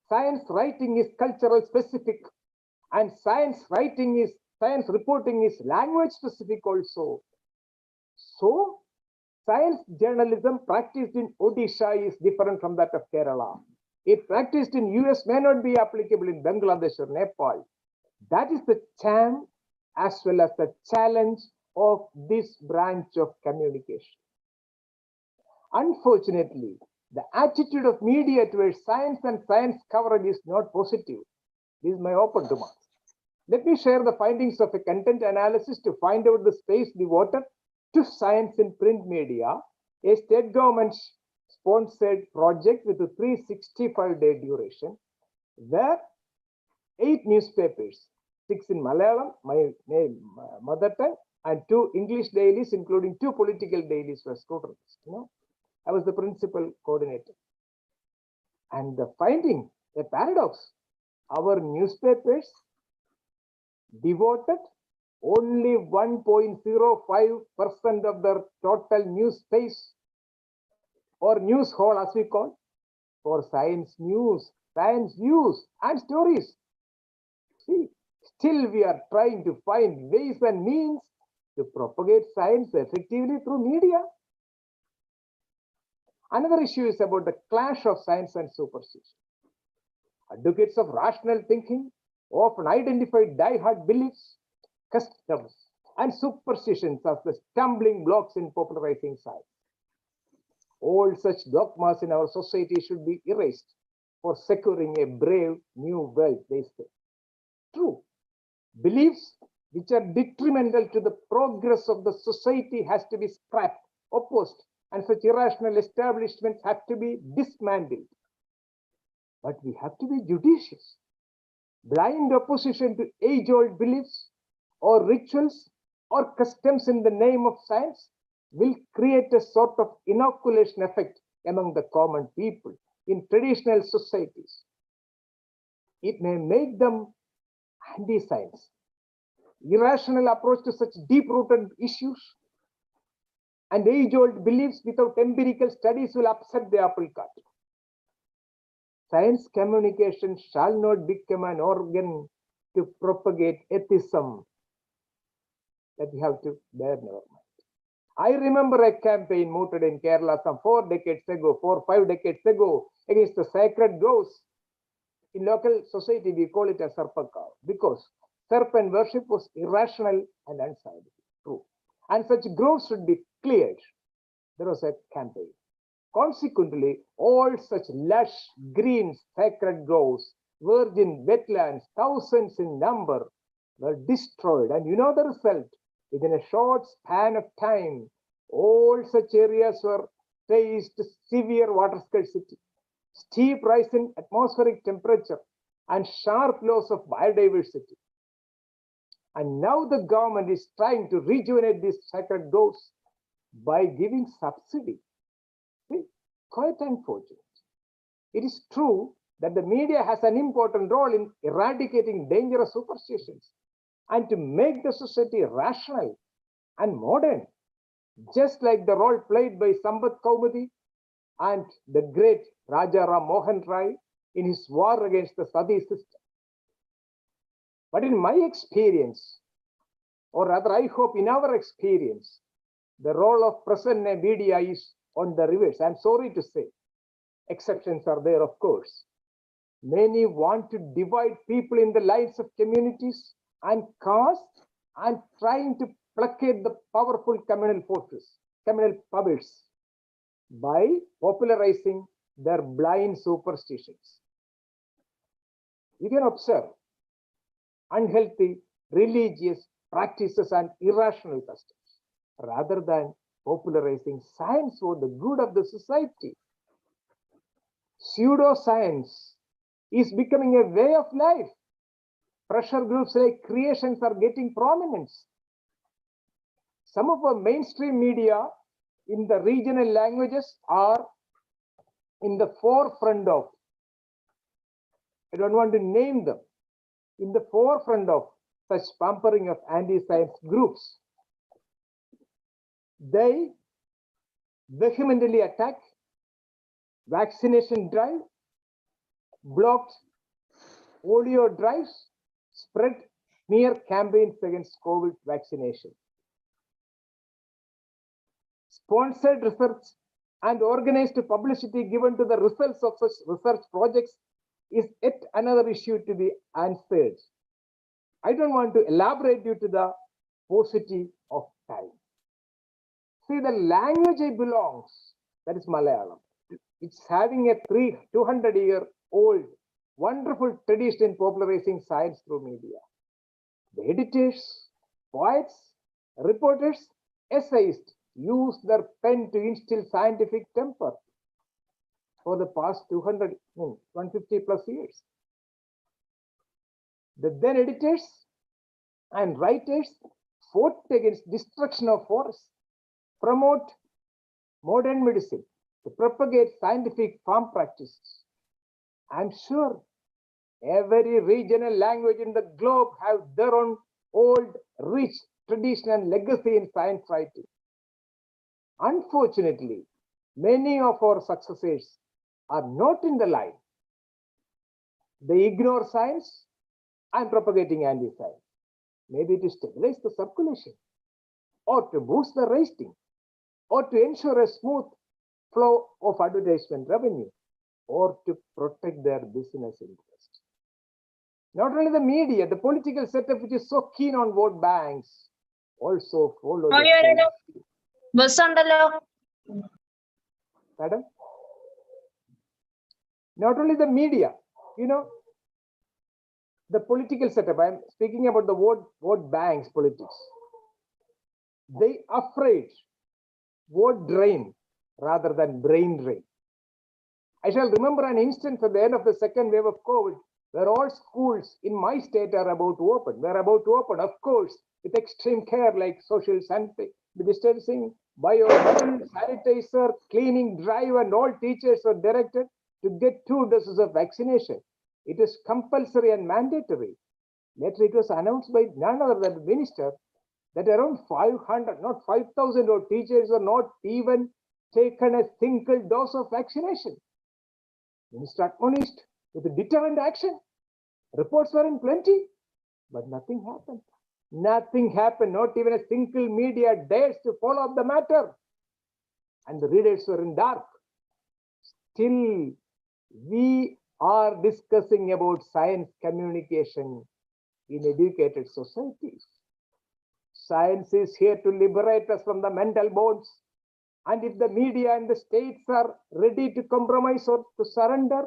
Science writing is cultural specific, and science reporting is language specific also. So, science journalism practiced in Odisha is different from that of Kerala. It practiced in US may not be applicable in Bangladesh or Nepal. That is the charm as well as the challenge of this branch of communication. Unfortunately, the attitude of media towards science and science coverage is not positive. This is my open remarks. Let me share the findings of a content analysis to find out the space devoted to science in print media, a state government sponsored project with a 365-day duration, where 8 newspapers, 6 in Malayalam, my mother tongue, and 2 English dailies, including 2 political dailies, were scrutinized. I was the principal coordinator. And the finding, a paradox, our newspapers devoted only 1.05% of their total news space or news hall, as we call, for science news, science views, and stories. See, still we are trying to find ways and means to propagate science effectively through media. Another issue is about the clash of science and superstition. Advocates of rational thinking often identify die-hard beliefs, customs, and superstitions as the stumbling blocks in popularizing science. All such dogmas in our society should be erased for securing a brave new world, they say. True, beliefs which are detrimental to the progress of the society has to be scrapped, opposed, and such irrational establishments have to be dismantled. But we have to be judicious. Blind opposition to age-old beliefs or rituals or customs in the name of science will create a sort of inoculation effect among the common people in traditional societies. It may make them anti-science. Irrational approach to such deep-rooted issues and age-old beliefs without empirical studies will upset the apple cart. Science communication shall not become an organ to propagate atheism. That we have to bear in our mind. I remember a campaign mooted in Kerala some 4 or 5 decades ago against the sacred groves. In local society, we call it a Sarpaka, because serpent worship was irrational and unscientific. True. And such groves should be cleared. There was a campaign. Consequently, all such lush, green, sacred groves, virgin wetlands, thousands in number, were destroyed. And you know the result. Within a short span of time, all such areas were faced severe water scarcity, steep rise in atmospheric temperature, and sharp loss of biodiversity. And now the government is trying to rejuvenate these sacred groves by giving subsidy. Quite unfortunate. It is true that the media has an important role in eradicating dangerous superstitions and to make the society rational and modern, just like the role played by Sambat Kaumudi and the great Raja Ram Mohan Rai in his war against the Sati system. But in my experience, or rather I hope in our experience, the role of present media is on the reverse. I'm sorry to say, exceptions are there, of course. Many want to divide people in the lives of communities and caste and trying to placate the powerful communal forces, communal powers, by popularizing their blind superstitions. You can observe unhealthy religious practices and irrational customs rather than popularizing science for the good of the society. Pseudoscience is becoming a way of life. Pressure groups like creations are getting prominence. Some of our mainstream media in the regional languages are in the forefront of, I don't want to name them, in the forefront of such pampering of anti-science groups. They vehemently attack vaccination drive, blocked audio drives, spread smear campaigns against COVID vaccination. Sponsored research and organized publicity given to the results of such research projects is yet another issue to be answered. I don't want to elaborate due to the paucity of time. See, the language it belongs, that is Malayalam. It's having a 200-year-old wonderful tradition in popularizing science through media. The editors, poets, reporters, essayists use their pen to instill scientific temper for the past 150 plus years. The then editors and writers fought against destruction of forests, promote modern medicine, to propagate scientific farm practices. I'm sure every regional language in the globe have their own old, rich tradition and legacy in science writing. Unfortunately, many of our successors are not in the line. They ignore science and propagating anti-science, maybe to stabilize the circulation, or to boost the rating, or to ensure a smooth flow of advertisement revenue, or to protect their business interests. Not only the media, the political setup, which is so keen on vote banks, also follow the Madam? Not only the media, the political setup, I'm speaking about the vote banks politics. They afraid vote drain rather than brain drain. I shall remember an instance at the end of the second wave of COVID, where all schools in my state are about to open. They're about to open, of course, with extreme care like social distancing, biobubble, sanitizer, cleaning drive, and all teachers are directed to get 2 doses of vaccination. It is compulsory and mandatory. Later, it was announced by none other than the minister that around 500, not 5,000 of teachers are not even taken a single dose of vaccination. Minister admonished with a determined action. Reports were in plenty, but nothing happened. Nothing happened. Not even a single media dares to follow up the matter. And the readers were in dark. Still, we are discussing about science communication in educated societies. Science is here to liberate us from the mental bonds. And if the media and the states are ready to compromise or to surrender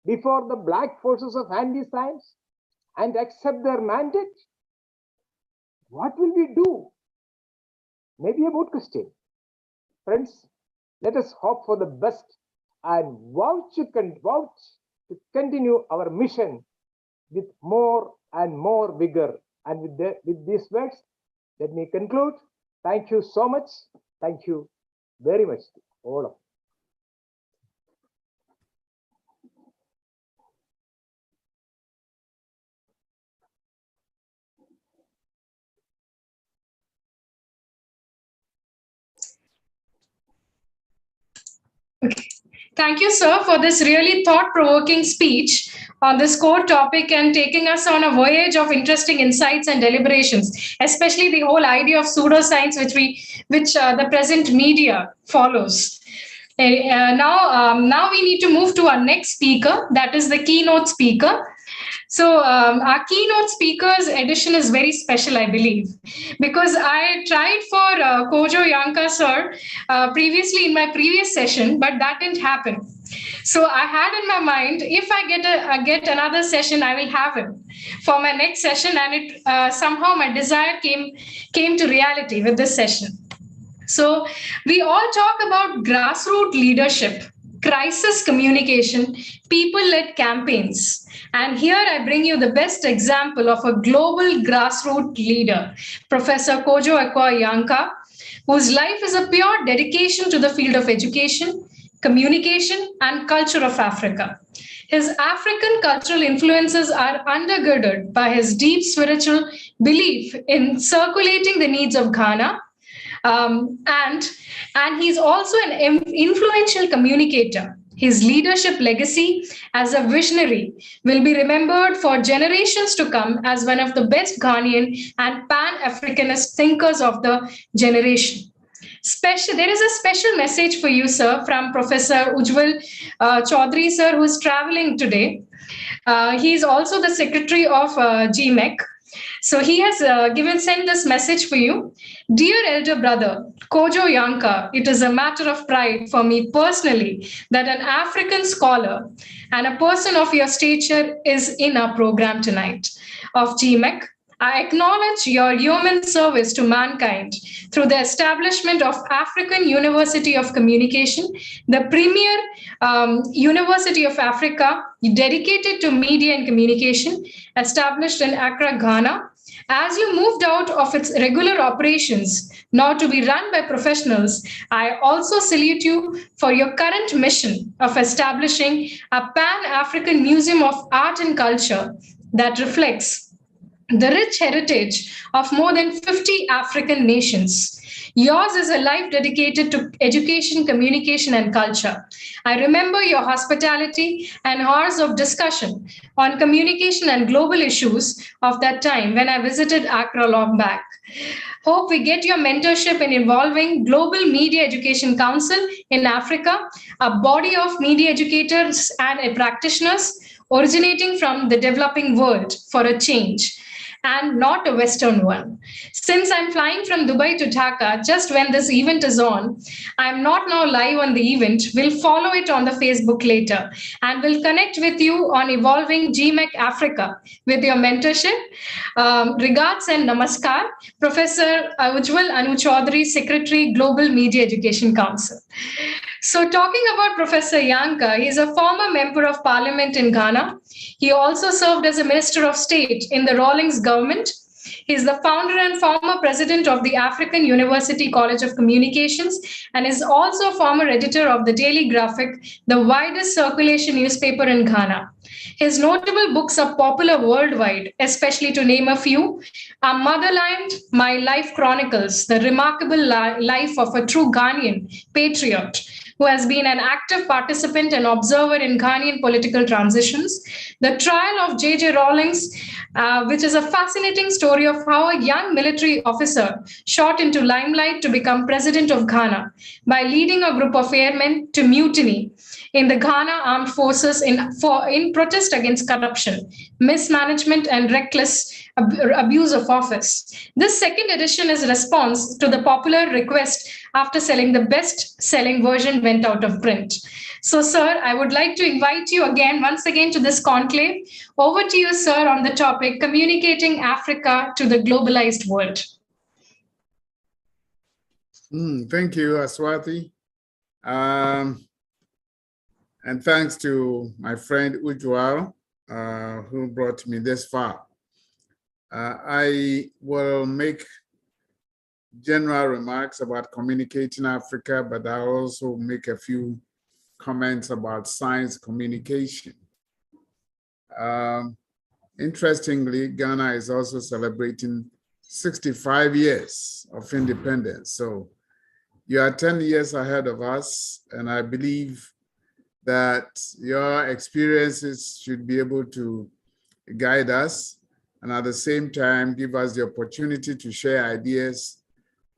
before the black forces of anti-science and accept their mandate, what will we do? Maybe a good question. Friends, let us hope for the best and vouch to continue our mission with more and more vigor. And with these words, let me conclude. Thank you so much. Thank you very much, all of you. Okay. Thank you, sir, for this really thought-provoking speech on this core topic and taking us on a voyage of interesting insights and deliberations, especially the whole idea of pseudoscience, which the present media follows. Now we need to move to our next speaker, that is the keynote speaker. So our keynote speakers edition is very special, I believe, because I tried for Kojo Yanka sir previously in my previous session, but that didn't happen. So I had in my mind, if I get another session, I will have him for my next session, and it somehow my desire came to reality with this session. So we all talk about grassroots leadership, crisis communication, people-led campaigns. And here I bring you the best example of a global grassroots leader, Professor Kojo Ekwa Yanka, whose life is a pure dedication to the field of education, communication, and culture of Africa. His African cultural influences are undergirded by his deep spiritual belief in circulating the needs of Ghana, and he's also an influential communicator. His leadership legacy as a visionary will be remembered for generations to come as one of the best Ghanaian and Pan-Africanist thinkers of the generation. There is a special message for you, sir, from Professor Ujjwal Chaudhary, sir, who is traveling today. He is also the secretary of GMEC. So he has sent this message for you. Dear elder brother, Kojo Yanka, it is a matter of pride for me personally that an African scholar and a person of your stature is in our program tonight of GMEC. I acknowledge your yeoman service to mankind through the establishment of African University of Communication, the premier university of Africa dedicated to media and communication, established in Accra, Ghana. As you moved out of its regular operations, now to be run by professionals, I also salute you for your current mission of establishing a Pan-African Museum of Art and Culture that reflects the rich heritage of more than 50 African nations. Yours is a life dedicated to education, communication, and culture. I remember your hospitality and hours of discussion on communication and global issues of that time when I visited Accra long back. Hope we get your mentorship in involving Global Media Education Council in Africa, a body of media educators and practitioners originating from the developing world for a change, and not a Western one. Since I'm flying from Dubai to Dhaka just when this event is on, I'm not now live on the event. We'll follow it on the Facebook later, and we'll connect with you on evolving GMEC Africa with your mentorship. Regards and namaskar, Professor Ujjwal Anu Chaudhary, Secretary, Global Media Education Council. So talking about Professor Yanka, he's a former member of parliament in Ghana. He also served as a minister of state in the Rawlings government. He's the founder and former president of the African University College of Communications and is also a former editor of the Daily Graphic, the widest circulation newspaper in Ghana. His notable books are popular worldwide, especially to name a few, are Motherland, My Life Chronicles, the remarkable life of a true Ghanaian patriot, who has been an active participant and observer in Ghanaian political transitions. The Trial of J.J. Rawlings, which is a fascinating story of how a young military officer shot into limelight to become president of Ghana by leading a group of airmen to mutiny in the Ghana Armed Forces in protest against corruption, mismanagement, and reckless abuse of office. This second edition is a response to the popular request after selling the best-selling version went out of print. So, sir, I would like to invite you once again to this conclave. Over to you, sir, on the topic, Communicating Africa to the Globalized World. Thank you, Aswati. And thanks to my friend Ujjwal, who brought me this far. I will make general remarks about communicating Africa, but I'll also make a few comments about science communication. Interestingly, Ghana is also celebrating 65 years of independence. So you are 10 years ahead of us, and I believe that your experiences should be able to guide us, and at the same time, give us the opportunity to share ideas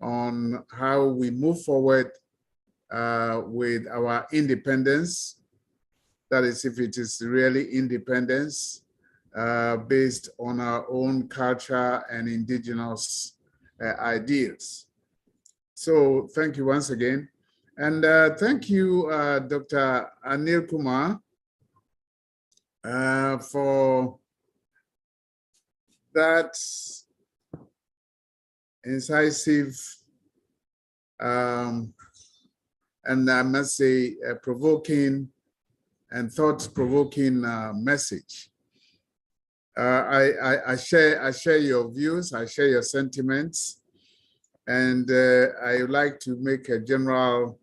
on how we move forward with our independence. That is, if it is really independence based on our own culture and indigenous ideals. So thank you once again. And thank you, Dr. Anil Kumar, for that incisive and I must say provoking and thought-provoking message. I share your views, I share your sentiments, and I would like to make a general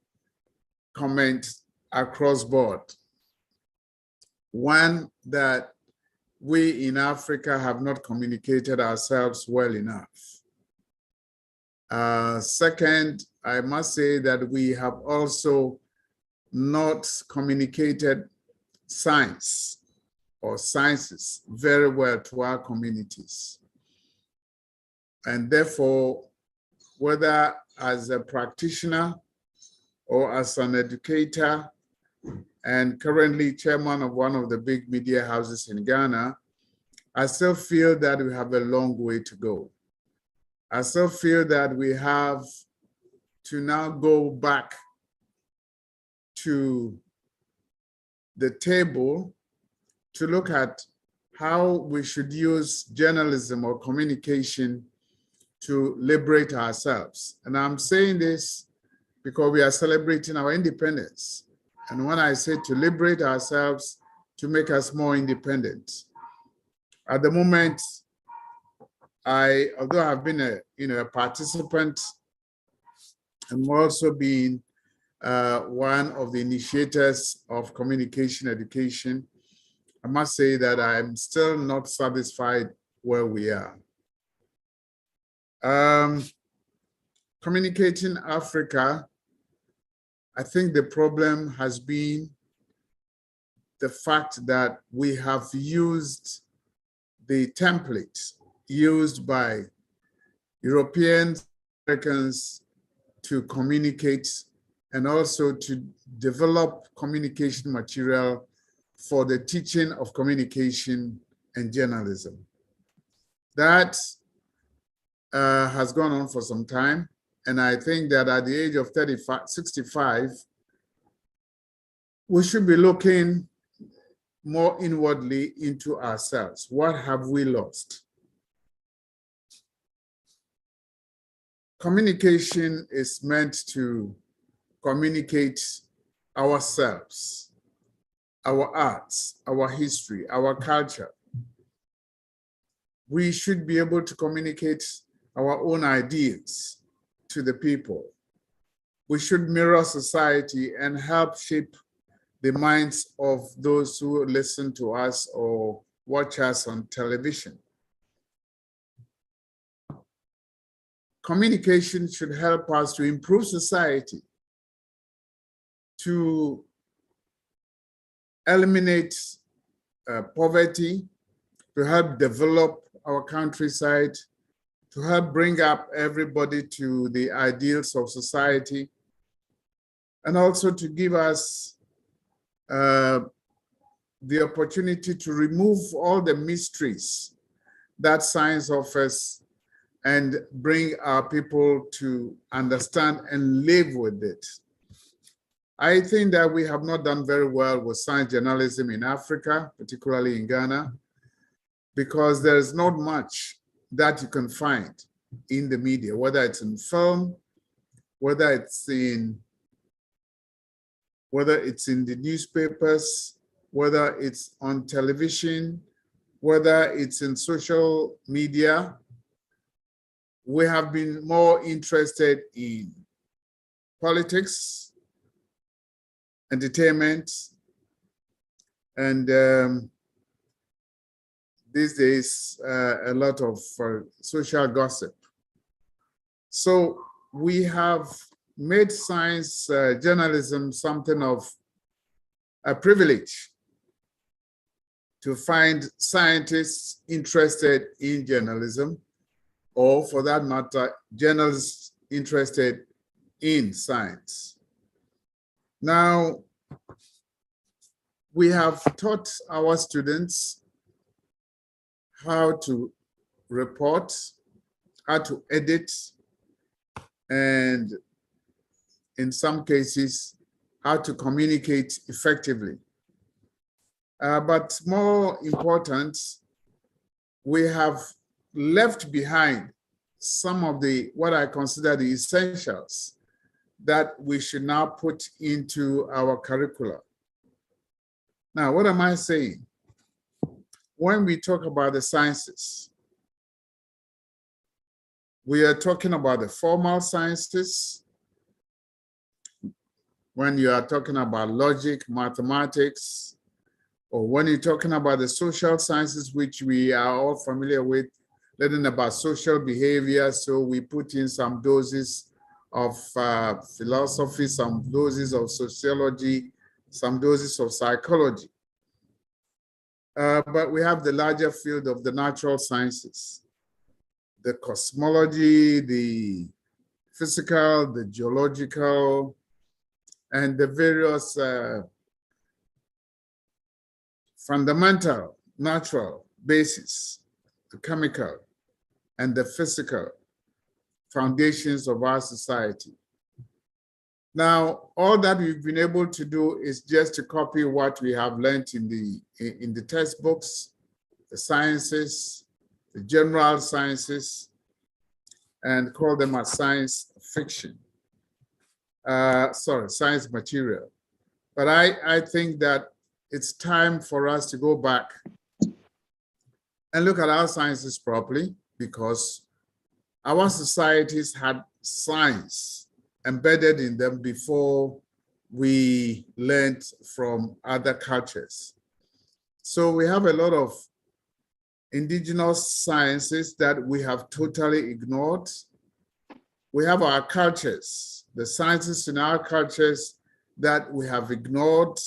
comment across board. One, that we in Africa have not communicated ourselves well enough. Second, I must say that we have also not communicated science or sciences very well to our communities. And therefore, whether as a practitioner or as an educator, and currently chairman of one of the big media houses in Ghana, I still feel that we have a long way to go. I still feel that we have to now go back to the table to look at how we should use journalism or communication to liberate ourselves. And I'm saying this because we are celebrating our independence. And when I say to liberate ourselves, to make us more independent. At the moment, although I've been a participant, I'm also being one of the initiators of communication education, I must say that I'm still not satisfied where we are. Communicating Africa, I think the problem has been the fact that we have used the template used by Europeans, Americans to communicate and also to develop communication material for the teaching of communication and journalism. That has gone on for some time. And I think that at the age of 65, we should be looking more inwardly into ourselves. What have we lost? Communication is meant to communicate ourselves, our arts, our history, our culture. We should be able to communicate our own ideas to the people. We should mirror society and help shape the minds of those who listen to us or watch us on television. Communication should help us to improve society, to eliminate poverty, to help develop our countryside, to help bring up everybody to the ideals of society, and also to give us the opportunity to remove all the mysteries that science offers and bring our people to understand and live with it. I think that we have not done very well with science journalism in Africa, particularly in Ghana, because there's not much that you can find in the media, whether it's in film, whether it's in the newspapers, whether it's on television, whether it's in social media. We have been more interested in politics, entertainment, and these days, a lot of social gossip. So we have made science journalism something of a privilege to find scientists interested in journalism, or for that matter, journalists interested in science. Now, we have taught our students how to report, how to edit, and in some cases, how to communicate effectively. But more important, we have left behind some of what I consider the essentials that we should now put into our curricula. Now, what am I saying? When we talk about the sciences, we are talking about the formal sciences. When you are talking about logic, mathematics, or when you're talking about the social sciences, which we are all familiar with, learning about social behavior, so we put in some doses of philosophy, some doses of sociology, some doses of psychology. But we have the larger field of the natural sciences, the cosmology, the physical, the geological, and the various fundamental natural basis, the chemical and the physical foundations of our society. Now, all that we've been able to do is just to copy what we have learned in the textbooks, the sciences, the general sciences, and call them as science fiction. Science material. But I think that it's time for us to go back and look at our sciences properly, because our societies had science embedded in them before we learned from other cultures. So we have a lot of indigenous sciences that we have totally ignored. We have our cultures, the sciences in our cultures that we have ignored.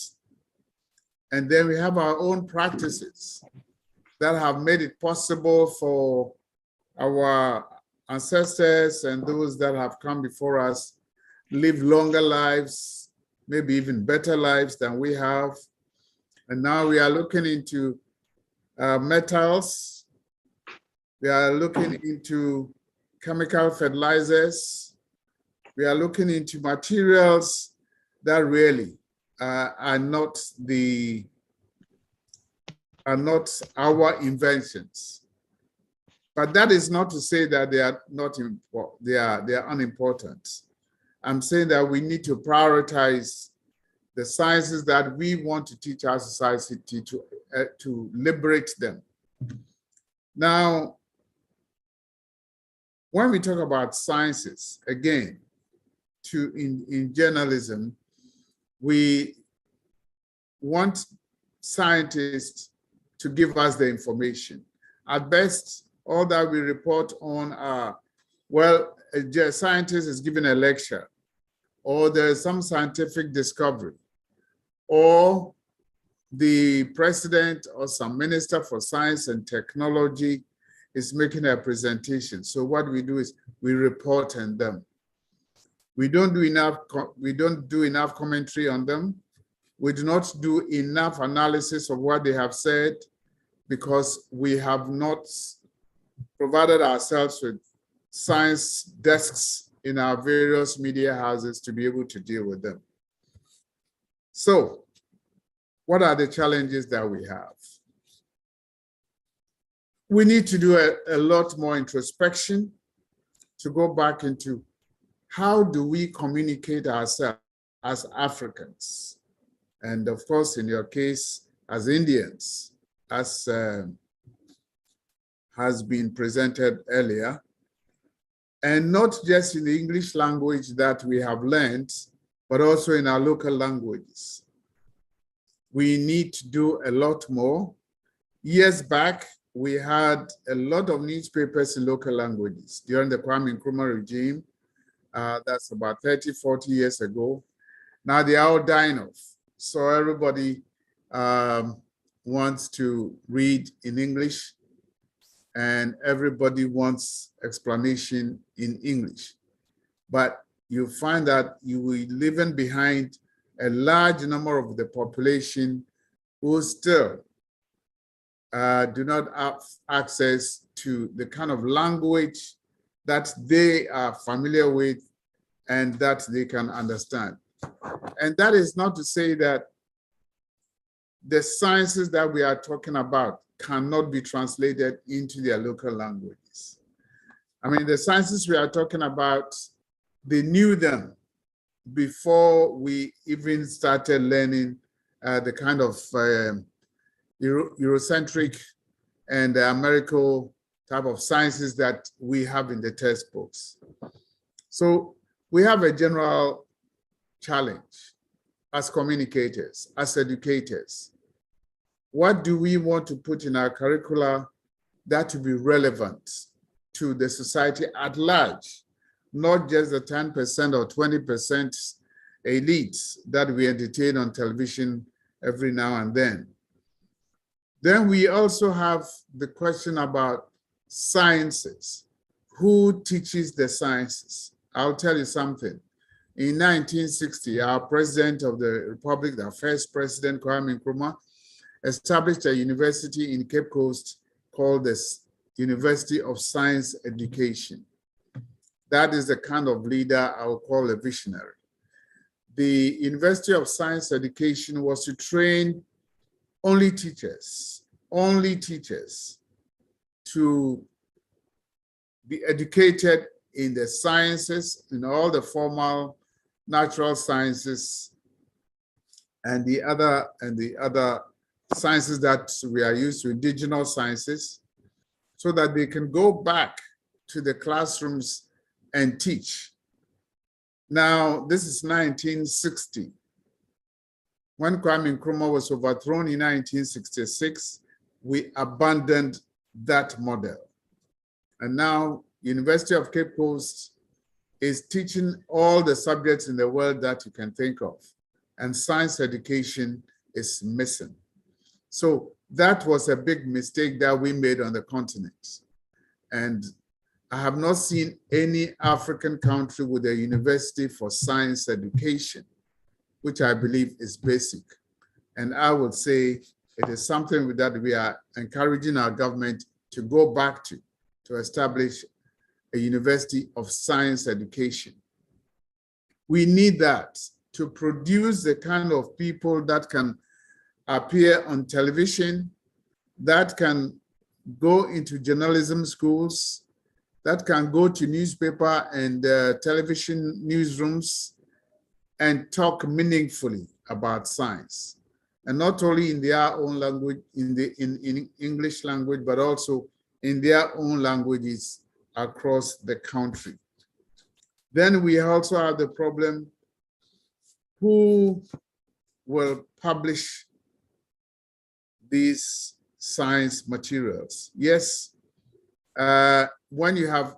And then we have our own practices that have made it possible for our ancestors and those that have come before us live longer lives, maybe even better lives than we have. And now we are looking into metals. We are looking into chemical fertilizers. We are looking into materials that really are not our inventions. But that is not to say that they are not important. They are unimportant. I'm saying that we need to prioritize the sciences that we want to teach our society to liberate them. Now, when we talk about sciences, again, in journalism, we want scientists to give us the information. At best, all that we report on are, well, a scientist is giving a lecture, or there's some scientific discovery, or the president or some minister for science and technology is making a presentation. So what we do is we report on them. We don't do enough commentary on them. We do not do enough analysis of what they have said, because we have not provided ourselves with science desks in our various media houses to be able to deal with them. So, what are the challenges that we have? We need to do a lot more introspection to go back into how do we communicate ourselves as Africans? And of course, in your case, as Indians, as has been presented earlier, and not just in the English language that we have learned, but also in our local languages. We need to do a lot more. Years back, we had a lot of newspapers in local languages during the Kwame Nkrumah regime. That's about 30, 40 years ago. Now they are all dying off. So everybody wants to read in English, and everybody wants explanation in English. But you find that you will be leaving behind a large number of the population who still do not have access to the kind of language that they are familiar with and that they can understand. And that is not to say that the sciences that we are talking about cannot be translated into their local languages. I mean, the sciences we are talking about, they knew them before we even started learning the kind of Eurocentric and American type of sciences that we have in the textbooks. So we have a general challenge as communicators, as educators. What do we want to put in our curricula that will be relevant to the society at large, not just the 10% or 20% elites that we entertain on television every now and then? Then we also have the question about sciences. Who teaches the sciences? I'll tell you something. In 1960, our president of the Republic, the first president, Kwame Nkrumah, established a university in Cape Coast called the University of Science Education. That is the kind of leader I would call a visionary. The University of Science Education was to train only teachers to be educated in the sciences, in all the formal natural sciences and the other sciences that we are used to, indigenous sciences, so that they can go back to the classrooms and teach. Now, this is 1960. When Kwame Nkrumah was overthrown in 1966, we abandoned that model. And now, University of Cape Coast is teaching all the subjects in the world that you can think of, and science education is missing. So that was a big mistake that we made on the continent. And I have not seen any African country with a university for science education, which I believe is basic. And I would say it is something that we are encouraging our government to go back to establish a university of science education. We need that to produce the kind of people that can appear on television, that can go into journalism schools, that can go to newspaper and television newsrooms and talk meaningfully about science. And not only in their own language, in English language, but also in their own languages across the country. Then we also have the problem, who will publish these science materials? Yes, when you have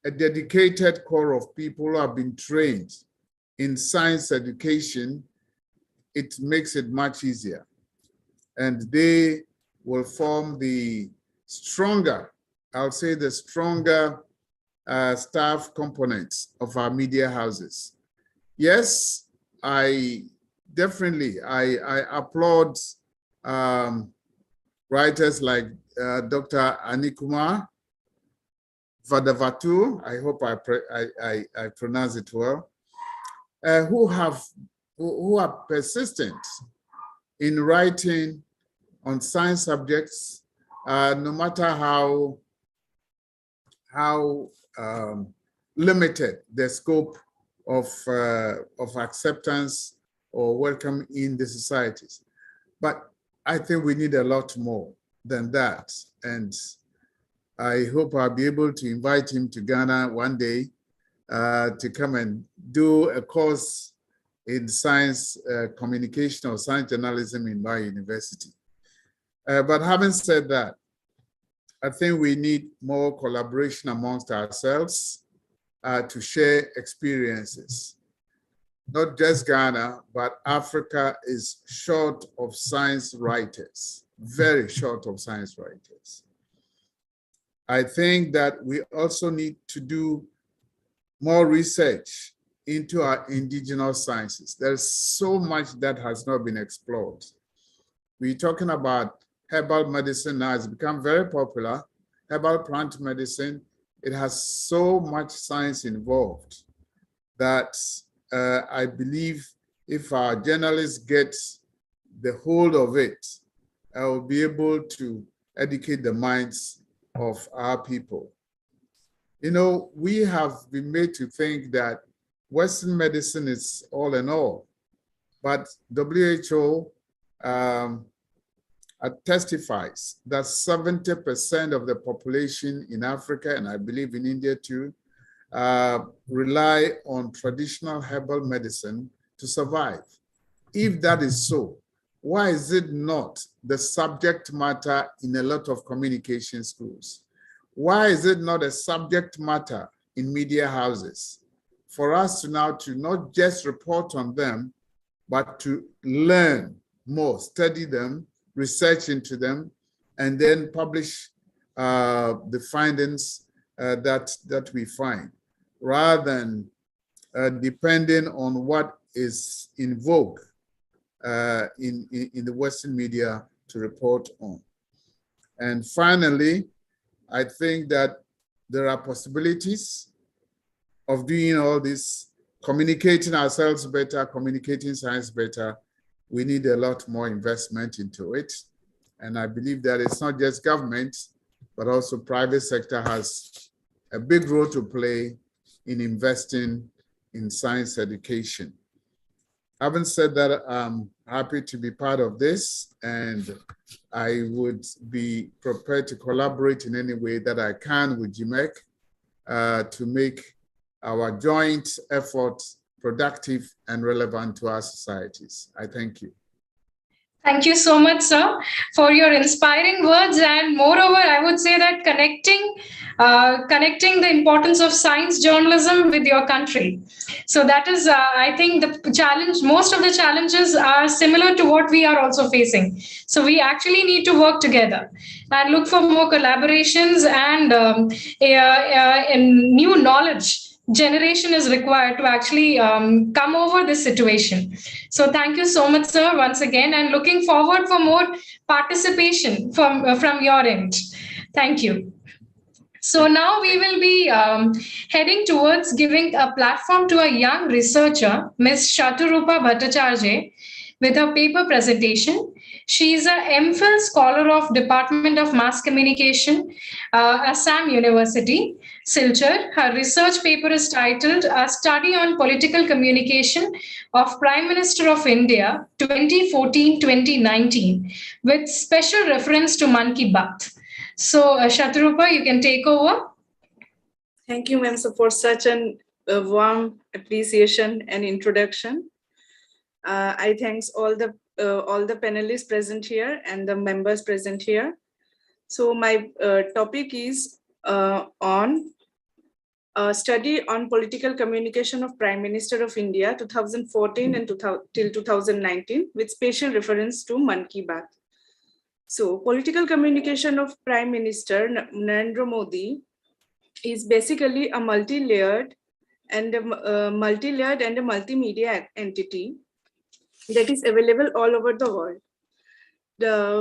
a dedicated core of people who have been trained in science education, it makes it much easier. And they will form the stronger, I'll say the stronger staff components of our media houses. Yes, I applaud writers like Dr. Anikumar Vadavatu, I hope I pronounce it well, who are persistent in writing on science subjects, no matter how limited the scope of acceptance or welcome in the societies. But I think we need a lot more than that. And I hope I'll be able to invite him to Ghana one day to come and do a course in science communication or science journalism in my university. But having said that, I think we need more collaboration amongst ourselves to share experiences. not just Ghana, but Africa is short of science writers, very short of science writers. I think that we also need to do more research into our indigenous sciences. There's so much that has not been explored. We're talking about herbal medicine now. It's become very popular. Herbal plant medicine, it has so much science involved that I believe if our journalists get the hold of it, I will be able to educate the minds of our people. You know, we have been made to think that Western medicine is all in all, but WHO testifies that 70% of the population in Africa, and I believe in India too, rely on traditional herbal medicine to survive. If that is so, why is it not the subject matter in a lot of communication schools? Why is it not a subject matter in media houses for us to now to not just report on them, but to learn more, study them, research into them, and then publish the findings that we find, rather than depending on what is in vogue in the Western media to report on. And finally, I think that there are possibilities of doing all this, communicating ourselves better, communicating science better. We need a lot more investment into it. And I believe that it's not just government, but also private sector has a big role to play in investing in science education. Having said that, I'm happy to be part of this, and I would be prepared to collaborate in any way that I can with GMEC to make our joint efforts productive and relevant to our societies. I thank you. Thank you so much, sir, for your inspiring words. And moreover, I would say that connecting the importance of science journalism with your country. So that is, I think, the challenge. Most of the challenges are similar to what we are also facing. So we actually need to work together and look for more collaborations and new knowledge generation is required to actually come over this situation. So thank you so much, sir, once again, and looking forward for more participation from your end. Thank you. So now we will be heading towards giving a platform to a young researcher, Ms. Shaturupa Bhattacharjee, with her paper presentation. She is an MPhil scholar of Department of Mass Communication, Assam University, Silchar. Her research paper is titled A Study on Political Communication of Prime Minister of India 2014-2019, with special reference to Man Ki Baat. So, Shaturupa, you can take over. Thank you, ma'am, for such a warm appreciation and introduction. I thanks all the panelists present here and the members present here. So my topic is on a study on political communication of Prime Minister of India 2014 and till 2019, with special reference to Man Ki Baat. So political communication of Prime Minister Narendra Modi is basically a multi-layered and a multimedia entity that is available all over the world.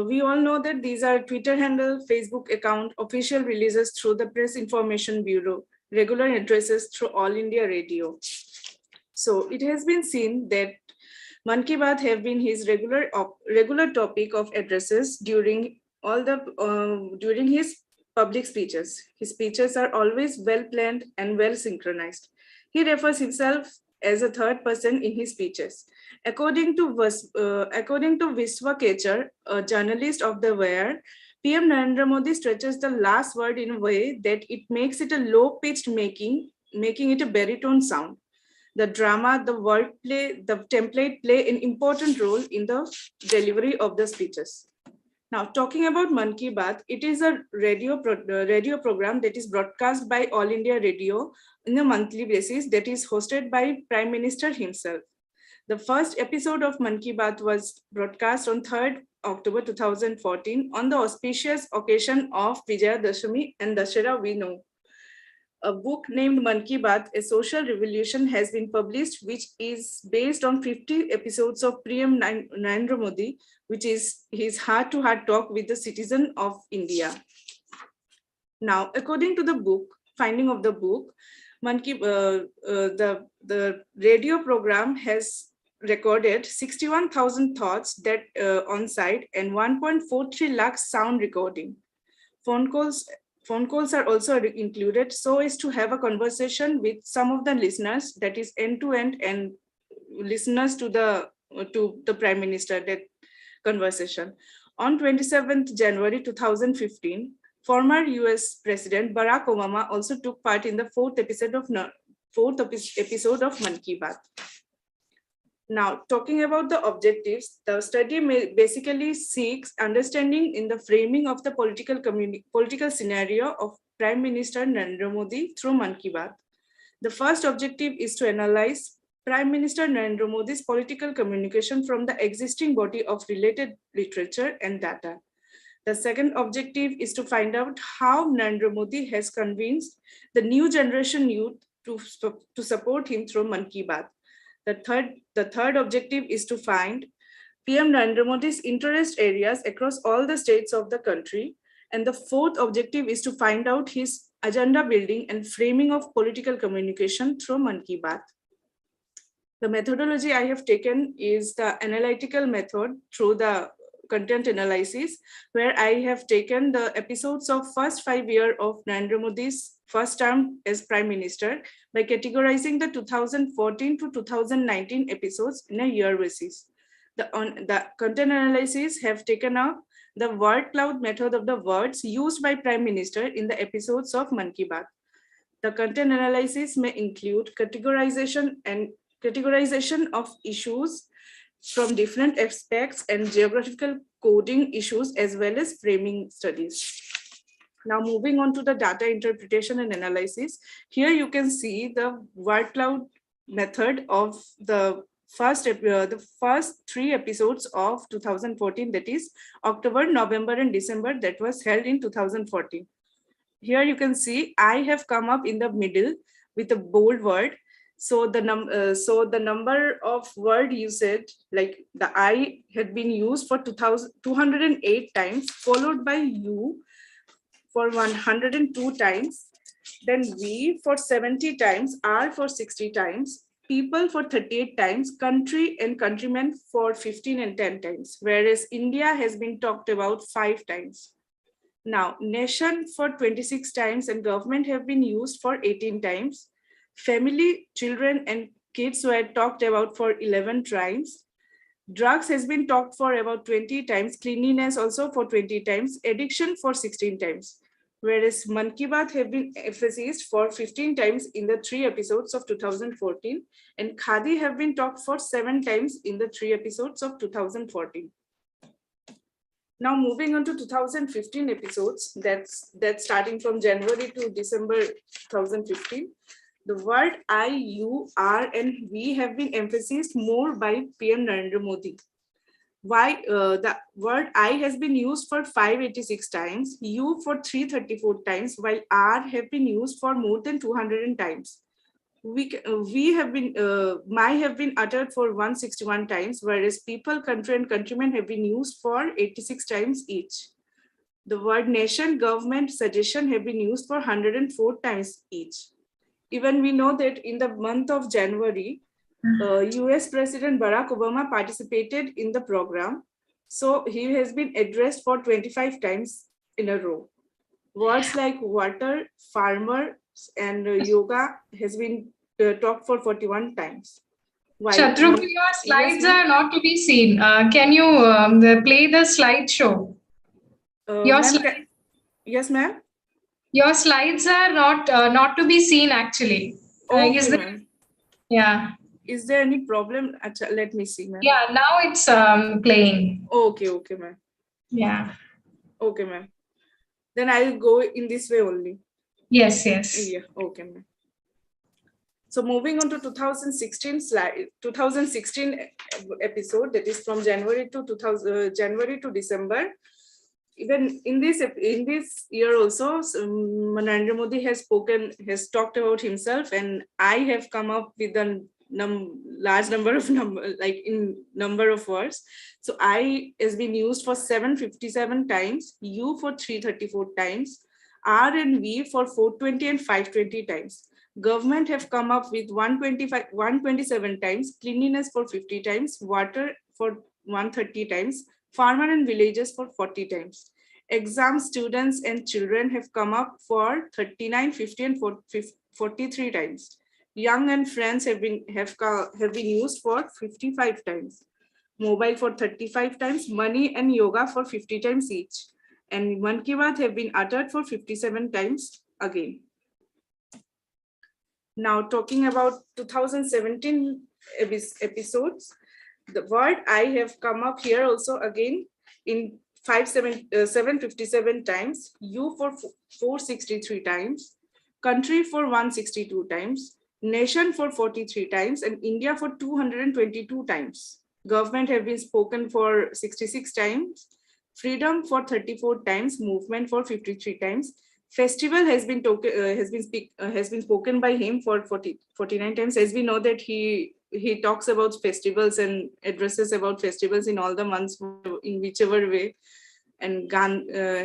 We all know that these are Twitter handle, Facebook account, official releases through the Press Information Bureau, regular addresses through All India Radio. So it has been seen that Man Ki Baat have been his regular topic of addresses during his public speeches. His speeches are always well planned and well synchronized. He refers himself as a third person in his speeches. According to Viswa Kechar, a journalist of The Wire, PM Narendra Modi stretches the last word in a way that it makes it a low-pitched, making it a baritone sound. The drama, the wordplay, the template play an important role in the delivery of the speeches. Now, talking about Man Ki Baat, it is a radio program that is broadcast by All India Radio in a monthly basis that is hosted by Prime Minister himself. The first episode of Mann Ki Baat was broadcast on 3rd October 2014 on the auspicious occasion of Vijayadashami and Dashera we know. A book named Mann Ki Baat, A Social Revolution has been published, which is based on 50 episodes of PM Narendra Modi, which is his heart-to-heart talk with the citizen of India. Now, according to the book, finding of the book, the radio program has recorded 61,000 thoughts that on site and 1.43 lakh sound recording. Phone calls are also included so as to have a conversation with some of the listeners, that is end to end, and listeners to the Prime Minister, that conversation. On 27th January 2015, former US President Barack Obama also took part in the fourth episode of Mann Ki Baat. Now, talking about the objectives, the study basically seeks understanding in the framing of the political scenario of Prime Minister Narendra Modi through Mann Ki Baat. The first objective is to analyze Prime Minister Narendra Modi's political communication from the existing body of related literature and data. The second objective is to find out how Narendra Modi has convinced the new generation youth to support him through Mann Ki Baat. The third objective is to find PM Narendra Modi's interest areas across all the states of the country. And the fourth objective is to find out his agenda building and framing of political communication through Mann Ki Baat. The methodology I have taken is the analytical method through the content analysis, where I have taken the episodes of first 5 years of Narendra Modi's first term as Prime Minister by categorizing the 2014 to 2019 episodes in a year basis. The content analysis have taken up the word cloud method of the words used by Prime Minister in the episodes of Mann Ki Baat. The content analysis may include categorization of issues from different aspects and geographical coding issues, as well as framing studies. Now, moving on to the data interpretation and analysis. Here you can see the word cloud method of the first 3 episodes of 2014, that is October, November, and December, that was held in 2014. Here you can see I have come up in the middle with a bold word. So the number of word usage, like the I had been used for 208 times, followed by U for 102 times, then we for 70 times, R for 60 times, people for 38 times, country and countrymen for 15 and 10 times, whereas India has been talked about 5 times. Now, nation for 26 times and government have been used for 18 times. Family, children and kids were talked about for 11 times. Drugs has been talked for about 20 times, cleanliness also for 20 times, addiction for 16 times. Whereas Mann Ki Baat have been emphasized for 15 times in the 3 episodes of 2014, and Khadi have been talked for 7 times in the 3 episodes of 2014. Now moving on to 2015 episodes, that's starting from January to December 2015. The word I, you, R, and we have been emphasized more by PM Narendra Modi. Why the word I has been used for 586 times, U for 334 times, while R have been used for more than 200 times. We have been, my have been uttered for 161 times, whereas people, country, and countrymen have been used for 86 times each. The word nation, government, suggestion have been used for 104 times each. Even we know that in the month of January, US President Barack Obama participated in the program. So he has been addressed for 25 times in a row. Words like water, farmer, and yoga has been talked for 41 times. Shatrughan, your slides are not to be seen. Can you play the slideshow? Yes, ma'am. Your slides are not to be seen actually. Okay, yeah. Is there any problem? Let me see, ma'am. Yeah, now it's playing. Okay, ma'am. Yeah. Okay, ma'am. Then I'll go in this way only. Yes. Yeah, okay, ma'am. So moving on to 2016 episode, that is from January to January to December. Even in this year also, Narendra Modi has talked about himself, and I have come up with a large number of number of words. So I has been used for 757 times, U for 334 times, R and V for 420 and 520 times. Government have come up with 127 times, cleanliness for 50 times, water for 130 times, farmer and villages for 40 times. Exam students and children have come up for 39, 50 and 43 times. Young and friends have been used for 55 times. Mobile for 35 times, money and yoga for 50 times each. And Mann Ki Baat have been uttered for 57 times again. Now talking about 2017 episodes, the word I have come up here also again in 757 times, U for 463 times, country for 162 times, nation for 43 times, and India for 222 times. Government have been spoken for 66 times, freedom for 34 times, movement for 53 times. Festival has been spoken by him for 49 times. As we know that he talks about festivals and addresses about festivals in all the months in whichever way. And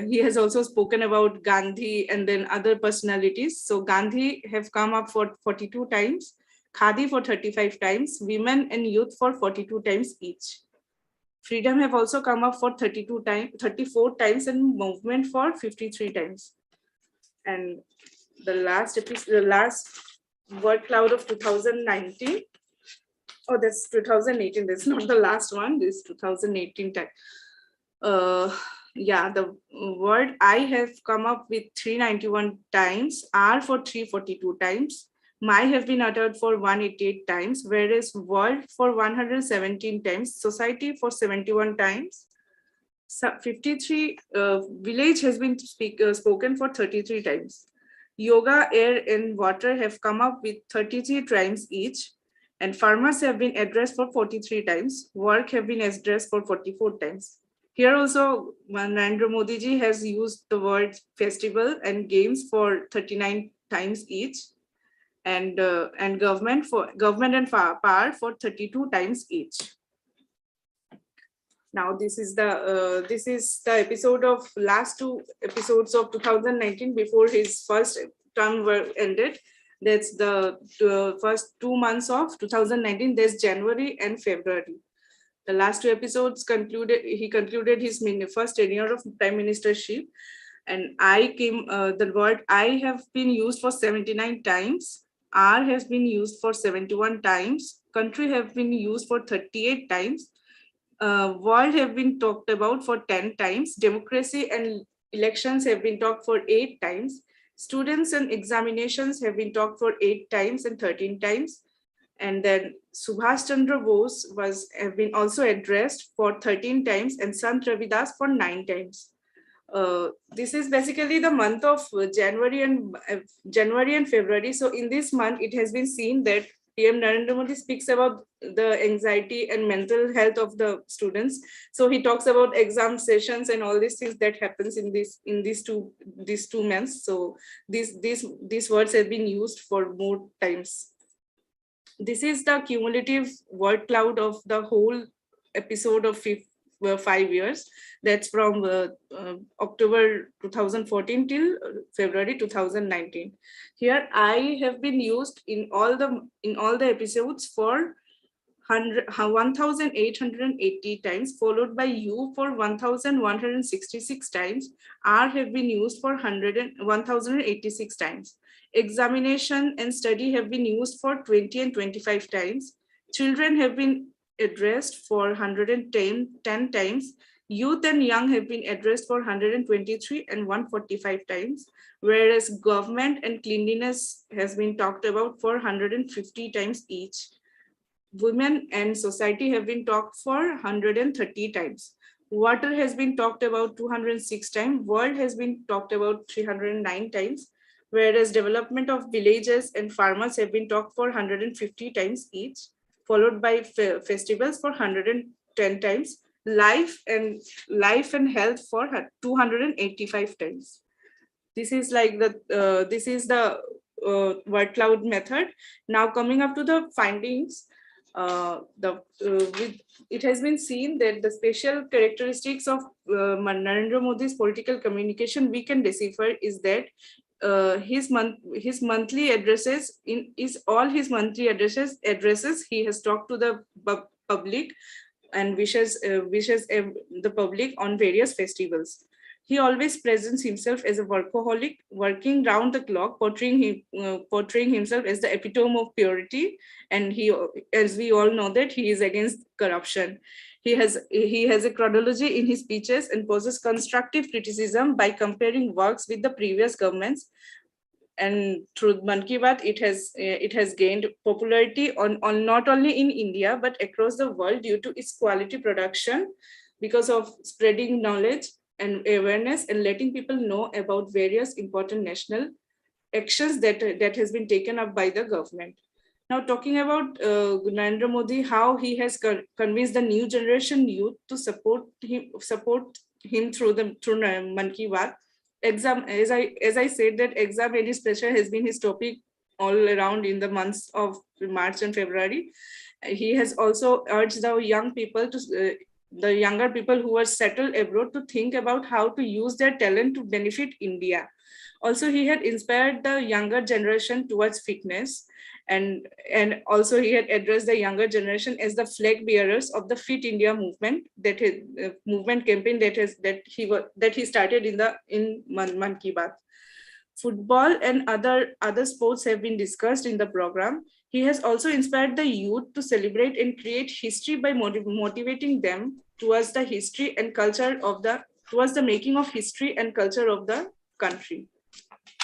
he has also spoken about Gandhi and then other personalities. So Gandhi have come up for 42 times, Khadi for 35 times, women and youth for 42 times each. Freedom have also come up for 34 times, and movement for 53 times. And the last word cloud of 2019. Oh, that's 2018. That's not the last one. This 2018 time. Yeah, the word I have come up with 391 times, R for 342 times, my have been uttered for 188 times, whereas world for 117 times, society for 71 times, 53 village has been spoken for 33 times. Yoga, air and water have come up with 33 times each, and farmers have been addressed for 43 times, work have been addressed for 44 times. Here also, Narendra Modi ji has used the word festival and games for 39 times each, and government and power for 32 times each. Now this is the episode of last two episodes of 2019 before his first term were ended. That's the first 2 months of 2019. There's January and February. The last two episodes he concluded his first tenure of prime ministership, and the word I have been used for 79 times. R has been used for 71 times. Country have been used for 38 times. World have been talked about for 10 times. Democracy and elections have been talked for 8 times. Students and examinations have been talked for 8 times and 13 times. And then Subhash Chandra Bose have been also addressed for 13 times, and Sant Ravidas for 9 times. This is basically the month of January and February. So in this month, it has been seen that PM Narendra Modi speaks about the anxiety and mental health of the students. So he talks about exam sessions and all these things that happens in these two months. So these words have been used for more times. This is the cumulative word cloud of the whole episode of 5 years. That's from October 2014 till February 2019. Here I have been used in all the episodes for 1,880 times, followed by U for 1,166 times. R have been used for 1,086 times. Examination and study have been used for 20 and 25 times. Children have been addressed for 110 times. Youth and young have been addressed for 123 and 145 times, whereas government and cleanliness has been talked about for 150 times each. Women and society have been talked for 130 times. Water has been talked about 206 times. World has been talked about 309 times, whereas development of villages and farmers have been talked for 150 times each, followed by festivals for 110 times, life and health for 285 times. This is like the word cloud method. Now coming up to the findings, it has been seen that the special characteristics of Narendra Modi's political communication we can decipher is that his monthly addresses all his monthly addresses he has talked to the public and wishes the public on various festivals. He always presents himself as a workaholic, working round the clock, portraying himself as the epitome of purity. And as we all know, that he is against corruption. He has a chronology in his speeches and poses constructive criticism by comparing works with the previous governments. And through Man Ki Baat, it has gained popularity on not only in India but across the world due to its quality production, because of spreading knowledge and awareness and letting people know about various important national actions that has been taken up by the government. Now, talking about Narendra Modi, how he has convinced the new generation youth to support him through Man Ki Baat. Exam, as I said, that exam and pressure has been his topic all around in the months of March and February. He has also urged the young people the younger people who are settled abroad to think about how to use their talent to benefit India. Also, he had inspired the younger generation towards fitness, and also he had addressed the younger generation as the flag bearers of the Fit India movement, movement campaign that he started in Man Ki Baat. Football and other sports have been discussed in the program. He has also inspired the youth to celebrate and create history by motivating them towards the history and culture towards the making of history and culture of the country.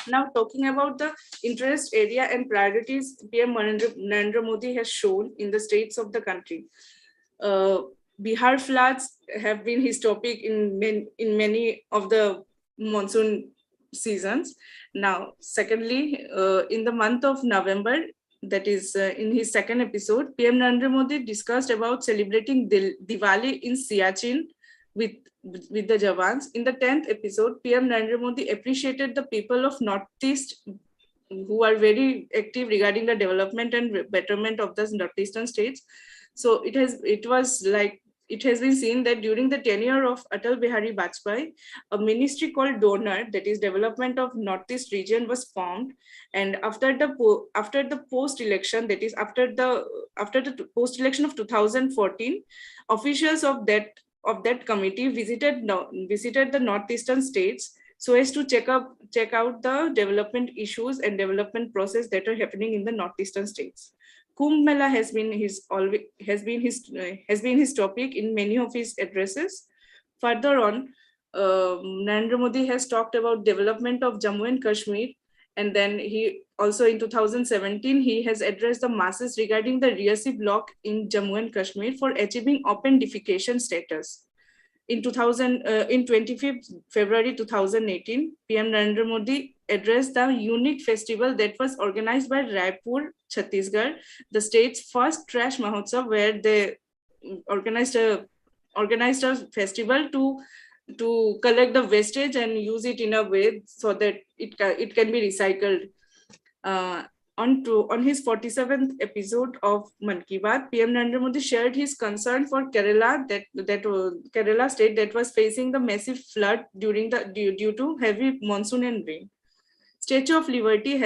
Now, talking about the interest area and priorities PM Narendra Modi has shown in the states of the country. Bihar floods have been his topic in many of the monsoon seasons. Now, secondly, in the month of November, that is in his second episode, PM Narendra Modi discussed about celebrating Diwali in Siachen with the Jawans. In the 10th episode, PM Narendra Modi appreciated the people of Northeast who are very active regarding the development and betterment of the Northeastern states. So it has been seen that during the tenure of Atal Bihari Vajpayee, a ministry called Donor, that is Development of Northeast Region, was formed. And after the post-election, that is after the post-election of 2014, officials of that committee visited the northeastern states so as to check out the development issues and development process that are happening in the northeastern states. Kumbh Mela has been his topic in many of his addresses. Further on, Narendra Modi has talked about development of Jammu and Kashmir, and then he also in 2017 he has addressed the masses regarding the Riyasi block in Jammu and Kashmir for achieving open defecation status. In 25th February 2018, PM Narendra Modi addressed the unique festival that was organized by Raipur, Chhattisgarh, the state's first Trash Mahotsav, where they organized a festival to collect the wastage and use it in a way so that it can be recycled. On his 47th episode of Man Ki Baat, PM Narendra Modi shared his concern for Kerala, Kerala state that was facing the massive flood due to heavy monsoon and rain. Statue of Liberty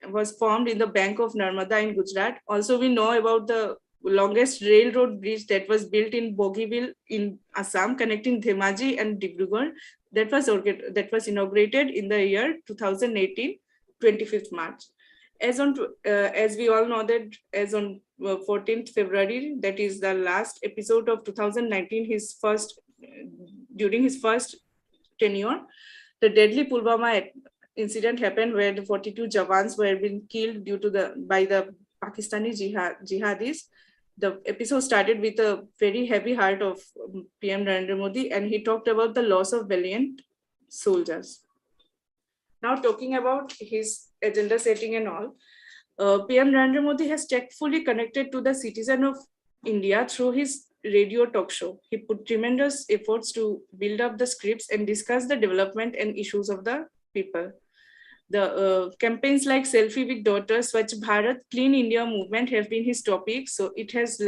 was formed in the bank of Narmada in Gujarat. Also, we know about the longest railroad bridge that was built in Bogeyville in Assam, connecting Dhemaji and Dibrugarh. That was inaugurated in the year 2018, 25th March. As we all know that as on 14th February, that is the last episode of 2019, during his first tenure, the deadly Pulwama incident happened where the 42 Jawans were being killed by the Pakistani jihadis. The episode started with a very heavy heart of PM Narendra Modi, and he talked about the loss of valiant soldiers. Now talking about his agenda setting and all, PM Narendra Modi has tactfully connected to the citizen of India through his radio talk show. He put tremendous efforts to build up the scripts and discuss the development and issues of the people. The campaigns like Selfie with Daughter, Swachh Bharat, Clean India movement have been his topic. So it has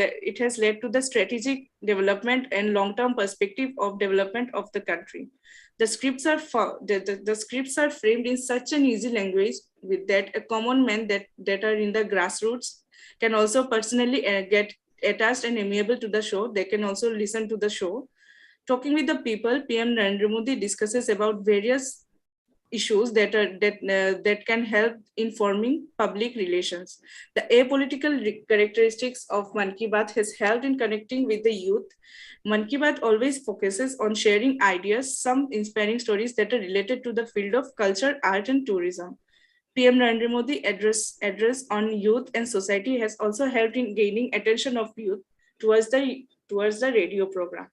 led to the strategic development and long-term perspective of development of the country. The scripts are the scripts are framed in such an easy language with that a common man that are in the grassroots can also personally get attached and amiable to the show. They can also listen to the show. Talking with the people, PM Narendra Modi discusses about various issues that can help in forming public relations. The apolitical characteristics of Mann Ki Baat has helped in connecting with the youth. Mann Ki Baat always focuses on sharing ideas, some inspiring stories that are related to the field of culture, art, and tourism. PM Narendra Modi address on youth and society has also helped in gaining attention of youth towards the radio program.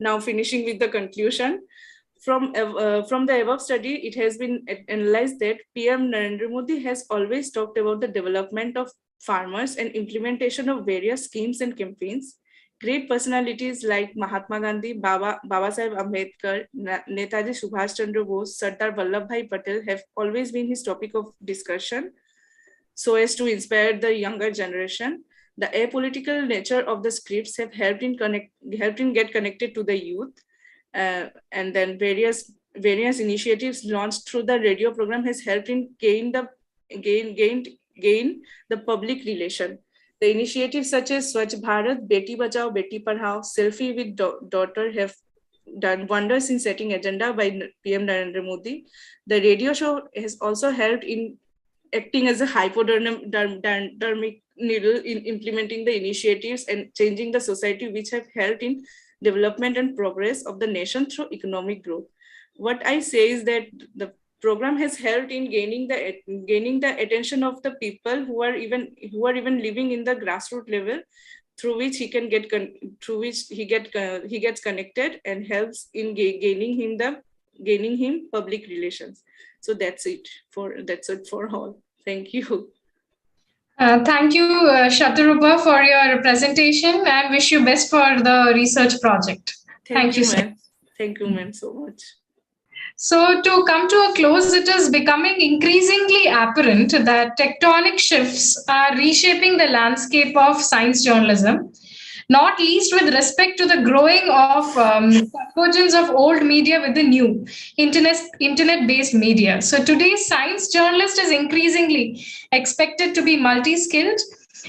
Now finishing with the conclusion. From the above study, it has been analyzed that PM Narendra Modi has always talked about the development of farmers and implementation of various schemes and campaigns. Great personalities like Mahatma Gandhi, Baba Saheb Ambedkar, Netaji Subhash Chandra Bose, Sardar Vallabhbhai Patel have always been his topic of discussion so as to inspire the younger generation. The apolitical nature of the scripts have helped in get connected to the youth. And then various initiatives launched through the radio program has helped in gain the public relation. The initiatives such as Swachh Bharat, Beti Bachao, Beti Padhao, Selfie with Daughter have done wonders in setting agenda by PM Narendra Modi. The radio show has also helped in acting as a hypodermic needle in implementing the initiatives and changing the society, which have helped in development and progress of the nation through economic growth. What I say is that the program has helped in gaining the attention of the people who are even living in the grassroots level, through which he gets connected and helps in gaining him public relations. So that's it for all. Thank you. Thank you, Shatarupa, for your presentation, and wish you best for the research project. Thank you, ma'am. Thank you, ma'am, so much. So to come to a close, it is becoming increasingly apparent that tectonic shifts are reshaping the landscape of science journalism, not least with respect to the growing of convergence of old media with the new internet-based media. So today's science journalist is increasingly expected to be multi-skilled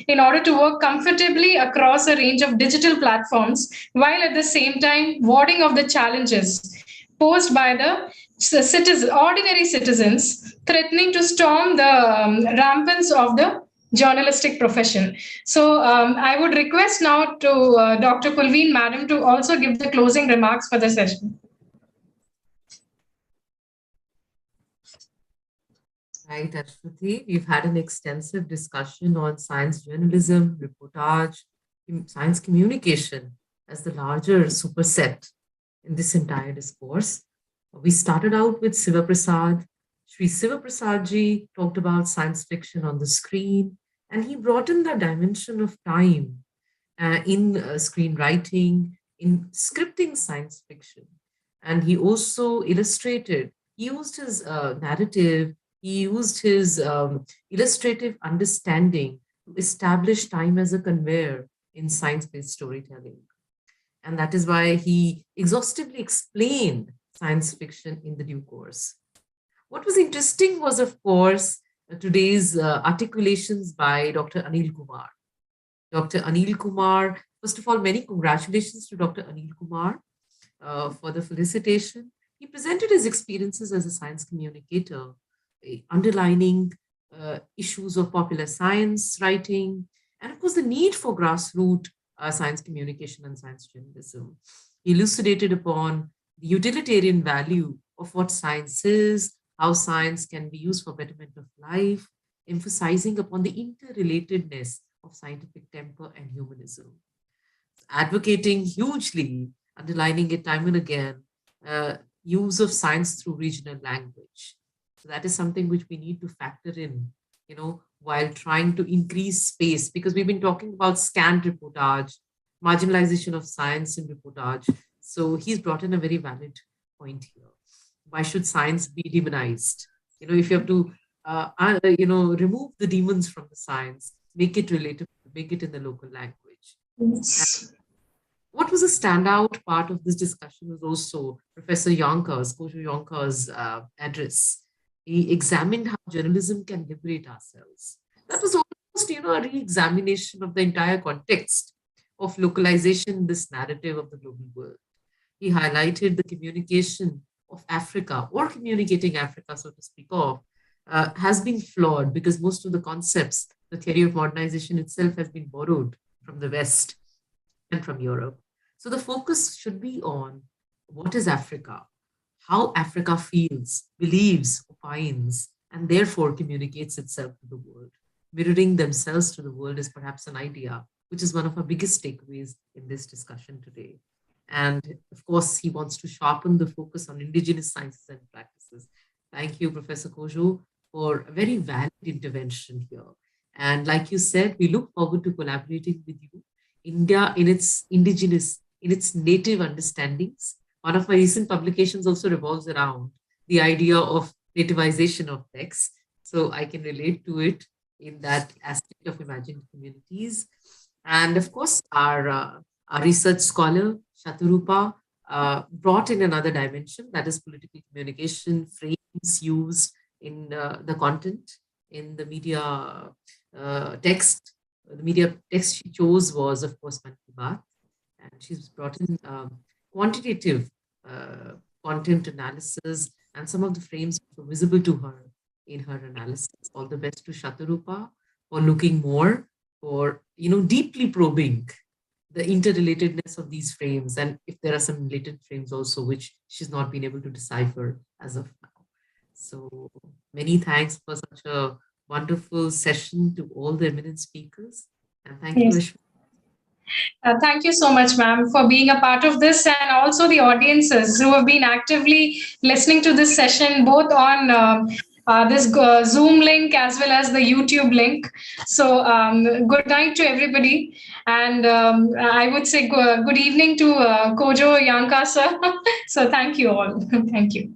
in order to work comfortably across a range of digital platforms, while at the same time warding off the challenges posed by the ordinary citizens threatening to storm the rampants of the journalistic profession. So I would request now to Dr. Kulveen Madam to also give the closing remarks for the session. Right, Ashwati, we've had an extensive discussion on science journalism, reportage, science communication as the larger superset in this entire discourse. We started out with Siva Prasad. Sri Siva Prasad ji talked about science fiction on the screen, and he brought in the dimension of time in screenwriting, in scripting science fiction. And he also illustrated, he used his narrative, he used his illustrative understanding to establish time as a conveyor in science-based storytelling. And that is why he exhaustively explained science fiction in the due course. What was interesting was, of course, today's articulations by Dr. Anil Kumar. Dr. Anil Kumar, first of all, many congratulations to Dr. Anil Kumar for the felicitation. He presented his experiences as a science communicator, underlining issues of popular science writing, and of course, the need for grassroots science communication and science journalism. He elucidated upon the utilitarian value of what science is, how science can be used for betterment of life, emphasizing upon the interrelatedness of scientific temper and humanism. Advocating hugely, underlining it time and again, use of science through regional language. So that is something which we need to factor in, while trying to increase space, because we've been talking about scanned reportage, marginalization of science in reportage. So he's brought in a very valid point here. Why should science be demonized? If you have to, remove the demons from the science, make it relatable, make it in the local language. Yes. What was a standout part of this discussion was also Professor Kojo Yonker's address. He examined how journalism can liberate ourselves. That was almost, a re-examination of the entire context of localization in this narrative of the global world. He highlighted the communication of Africa, or communicating Africa, so to speak of, has been flawed because most of the concepts, the theory of modernization itself has been borrowed from the West and from Europe. So the focus should be on what is Africa, how Africa feels, believes, opines, and therefore communicates itself to the world. Mirroring themselves to the world is perhaps an idea, which is one of our biggest takeaways in this discussion today. And of course, he wants to sharpen the focus on indigenous sciences and practices. Thank you, Professor Kojo, for a very valid intervention here. And like you said, we look forward to collaborating with you. India in its indigenous, in its native understandings. One of my recent publications also revolves around the idea of nativization of text. So I can relate to it in that aspect of imagined communities. And of course, our research scholar, Shatarupa, brought in another dimension, that is political communication, frames used in the content, in the media text. The media text she chose was, of course, Man Ki Baat. And she's brought in quantitative content analysis, and some of the frames were visible to her in her analysis. All the best to Shatarupa for looking more, for deeply probing the interrelatedness of these frames, and if there are some latent frames also which she's not been able to decipher as of now. So many thanks for such a wonderful session to all the eminent speakers, and thank you, Ashwin. Thank you so much, ma'am, for being a part of this, and also the audiences who have been actively listening to this session, both on this Zoom link as well as the YouTube link. So good night to everybody. And I would say good evening to Kojo Yanka, sir. So thank you all. Thank you.